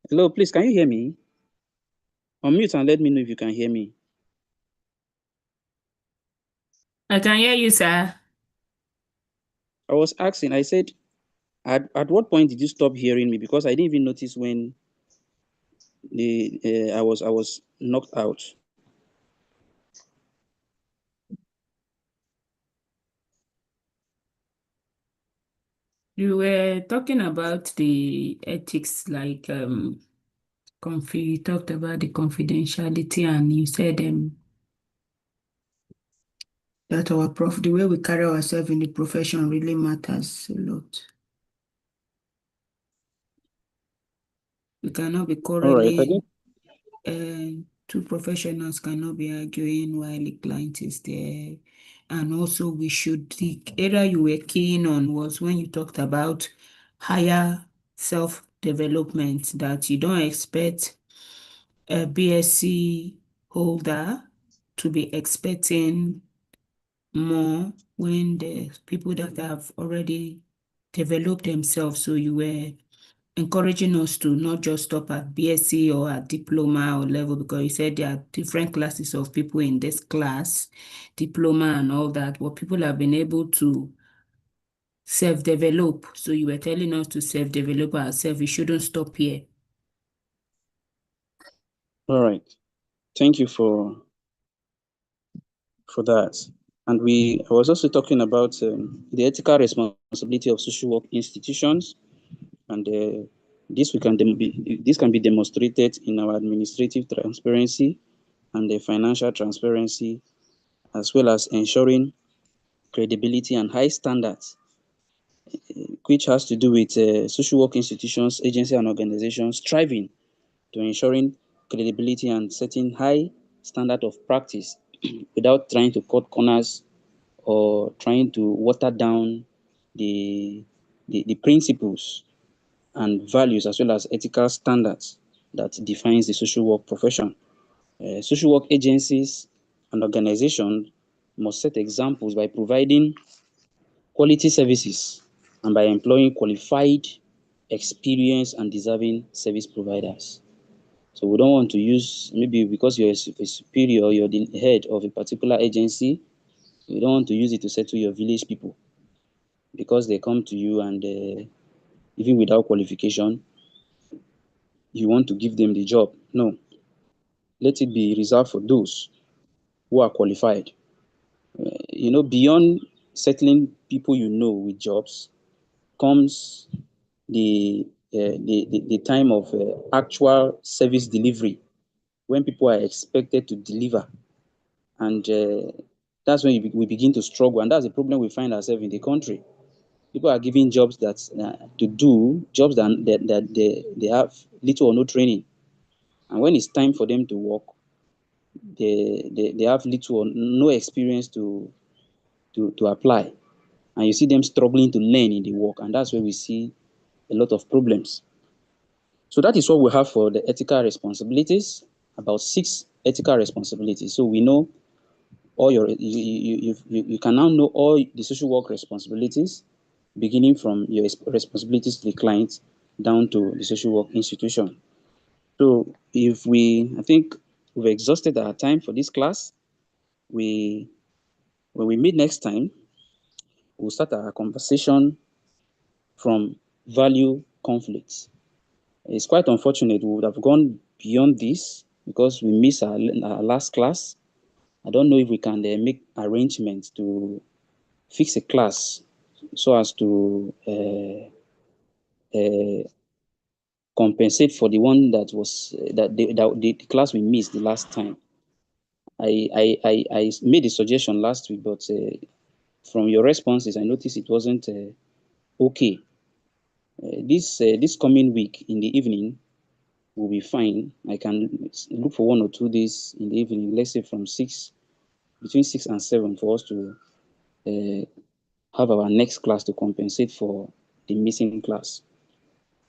S10: Hello, please, can you hear me? Unmute and let me know if you can hear me.
S5: I can hear you, sir.
S10: I was asking, I said, at what point did you stop hearing me? Because I didn't even notice when I was knocked out.
S5: You were talking about the ethics, like you talked about the confidentiality, and you said that the way we carry ourselves in the profession really matters a lot. We cannot be quarreling. Two professionals cannot be arguing while the client is there. And also the area you were keen on was when you talked about higher self-development, that you don't expect a BSc holder to be expecting more when the people that have already developed themselves. So you were encouraging us to not just stop at BSc or at diploma or level, because you said there are different classes of people in this class, diploma and all that, but people have been able to self-develop. So you were telling us to self-develop ourselves. We shouldn't stop here.
S10: All right. Thank you for that. And I was also talking about the ethical responsibility of social work institutions, and this can be demonstrated in our administrative transparency and the financial transparency, as well as ensuring credibility and high standards, which has to do with social work institutions, agencies, and organizations striving to ensuring credibility and setting high standard of practice without trying to cut corners or trying to water down the principles and values, as well as ethical standards that defines the social work profession. Social work agencies and organizations must set examples by providing quality services and by employing qualified, experienced, and deserving service providers. So we don't want to use, maybe because you're a superior, you're the head of a particular agency, you don't want to use it to settle your village people because they come to you and even without qualification, you want to give them the job. No. Let it be reserved for those who are qualified. Beyond settling people with jobs comes the time of actual service delivery, when people are expected to deliver. And that's when we begin to struggle. And that's the problem we find ourselves in the country. People are given jobs jobs that they have little or no training. And when it's time for them to work, they have little or no experience to apply. And you see them struggling to learn in the work. And that's where we see a lot of problems. So that is what we have for the ethical responsibilities, about 6 ethical responsibilities. So we know all you can now know all the social work responsibilities, beginning from your responsibilities to the client down to the social work institution. So I think we've exhausted our time for this class. When we meet next time, we'll start our conversation from value conflicts. It's quite unfortunate we would have gone beyond this because we missed our last class. I don't know if we can make arrangements to fix a class so as to compensate for the one that was the class we missed the last time. I made a suggestion last week, but from your responses, I noticed it wasn't okay. This coming week in the evening will be fine. I can look for 1 or 2 days in the evening, let's say between 6 and 7, for us to have our next class to compensate for the missing class.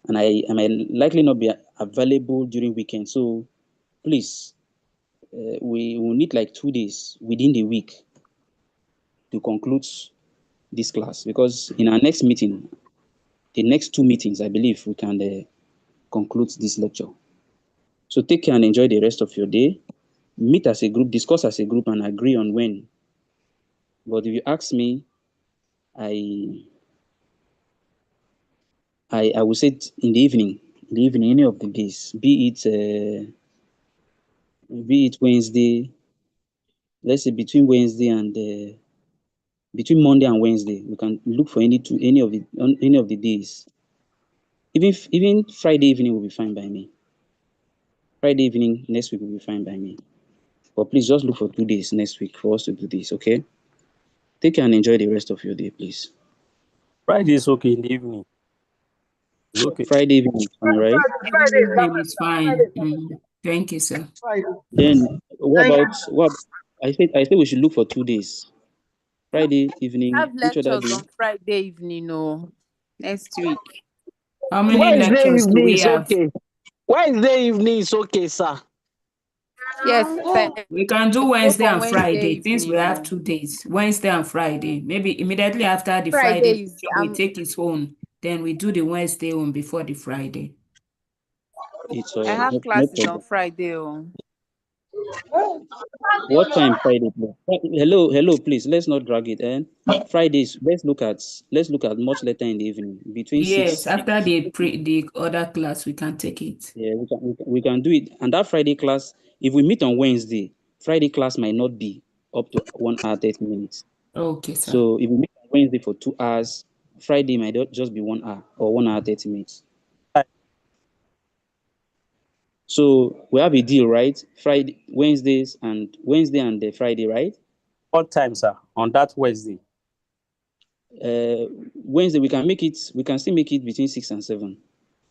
S10: And I might likely not be available during weekend. So please, we will need like 2 days within the week to conclude this class, because in our next meeting, the next 2 meetings, I believe we can conclude this lecture. So take care and enjoy the rest of your day. Meet as a group, discuss as a group, and agree on when. But if you ask me, I would say in the evening, any of the days, be it Wednesday, let's say between Monday and Wednesday, we can look for any of the days. Even Friday evening will be fine by me. Friday evening next week will be fine by me. But please just look for 2 days next week for us to do this, okay? Take care and enjoy the rest of your day, please.
S6: Friday is okay in the evening. It's okay.
S10: Friday evening is fine, right?
S5: Friday evening is fine. Thank you, sir.
S10: Then what about what? I said we should look for 2 days. Friday evening.
S17: Have
S10: Which other
S17: lectures
S10: day?
S17: on Friday evening, no, next week.
S5: How many
S8: Wednesday
S5: lectures do
S8: evening
S5: we
S8: is
S5: have?
S8: okay. Wednesday evening is okay, sir.
S17: Yes,
S5: We can do
S17: go
S5: Wednesday
S17: for
S5: and
S17: Wednesday
S5: Friday since we
S17: evening,
S5: have
S17: no.
S5: 2 days. Wednesday and Friday. Maybe immediately after the Friday
S17: Friday is
S5: lecture, we take its own. Then we do the Wednesday one before the Friday.
S10: It's
S17: I have
S10: no
S17: classes on
S10: problem.
S17: Friday. Oh.
S10: What time Friday? Hello, please. Let's not drag it. Fridays. Let's look at much later in the evening, between
S5: Yes,
S10: 6.
S5: after the other class, we can take it.
S10: Yeah, we can do it. And that Friday class, if we meet on Wednesday, Friday class might not be up to 1 hour 30 minutes.
S5: Okay, sir.
S10: So if we meet on Wednesday for 2 hours, Friday might just be 1 hour or 1 hour 30 minutes. So we have a deal, right? Wednesday and the Friday, right?
S6: What time, sir? On that Wednesday.
S10: Wednesday we can still make it between 6 and 7.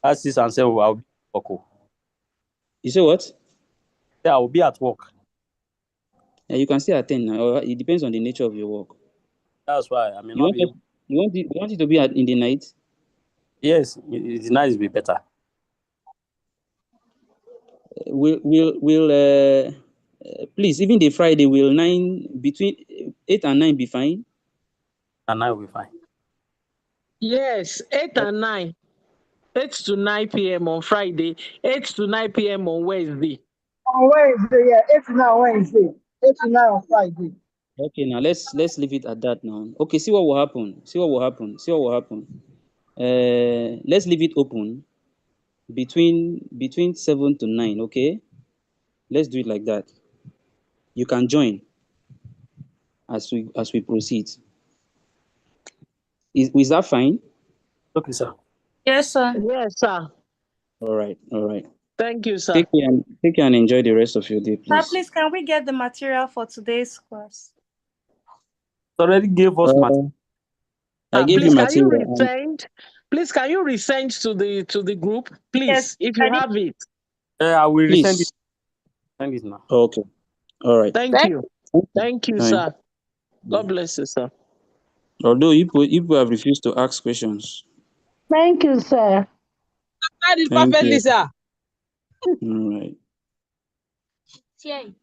S6: At 6 and 7, I'll be at work.
S10: You say what?
S6: Yeah, I'll be at work.
S10: You can still attend now, or it depends on the nature of your work.
S6: That's why I mean
S10: You want it to be in the night?
S6: Yes, the night will be better.
S10: Will please, even the Friday, will between 8 and 9 be fine?
S6: And 9 will be fine.
S8: Yes, 8 and 9. 8 to 9 p.m. on Friday, 8 to 9 p.m. on Wednesday.
S18: On Wednesday, yeah, 8 to 9 Wednesday, 8 to 9 on Friday.
S10: Okay, now let's leave it at that now. Okay, see what will happen. Let's leave it open between 7 to 9. Okay, let's do it like that. You can join as we proceed. Is that fine?
S6: Okay, sir.
S14: Yes, sir.
S8: Yes, sir.
S10: All right.
S8: Thank you, sir.
S10: Take care and enjoy the rest of your day,
S14: Sir,
S10: please.
S14: please, can we get the material for today's class?
S6: Already gave us material.
S10: I gave
S8: please,
S10: you
S8: can you
S10: material.
S8: resend? Please, can you resend to the group, please,
S14: Yes,
S8: if you have it?
S6: I will resend it.
S10: Please.
S6: Send it now.
S10: Okay. All right.
S8: Thank you, sir. God bless you, sir.
S10: Although people have refused to ask questions.
S11: Thank you, sir.
S3: I did
S10: Thank
S3: perfectly,
S10: you.
S3: sir.
S10: All right.
S9: Cheers.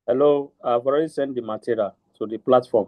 S6: Hello, I've already sent the material to the platform.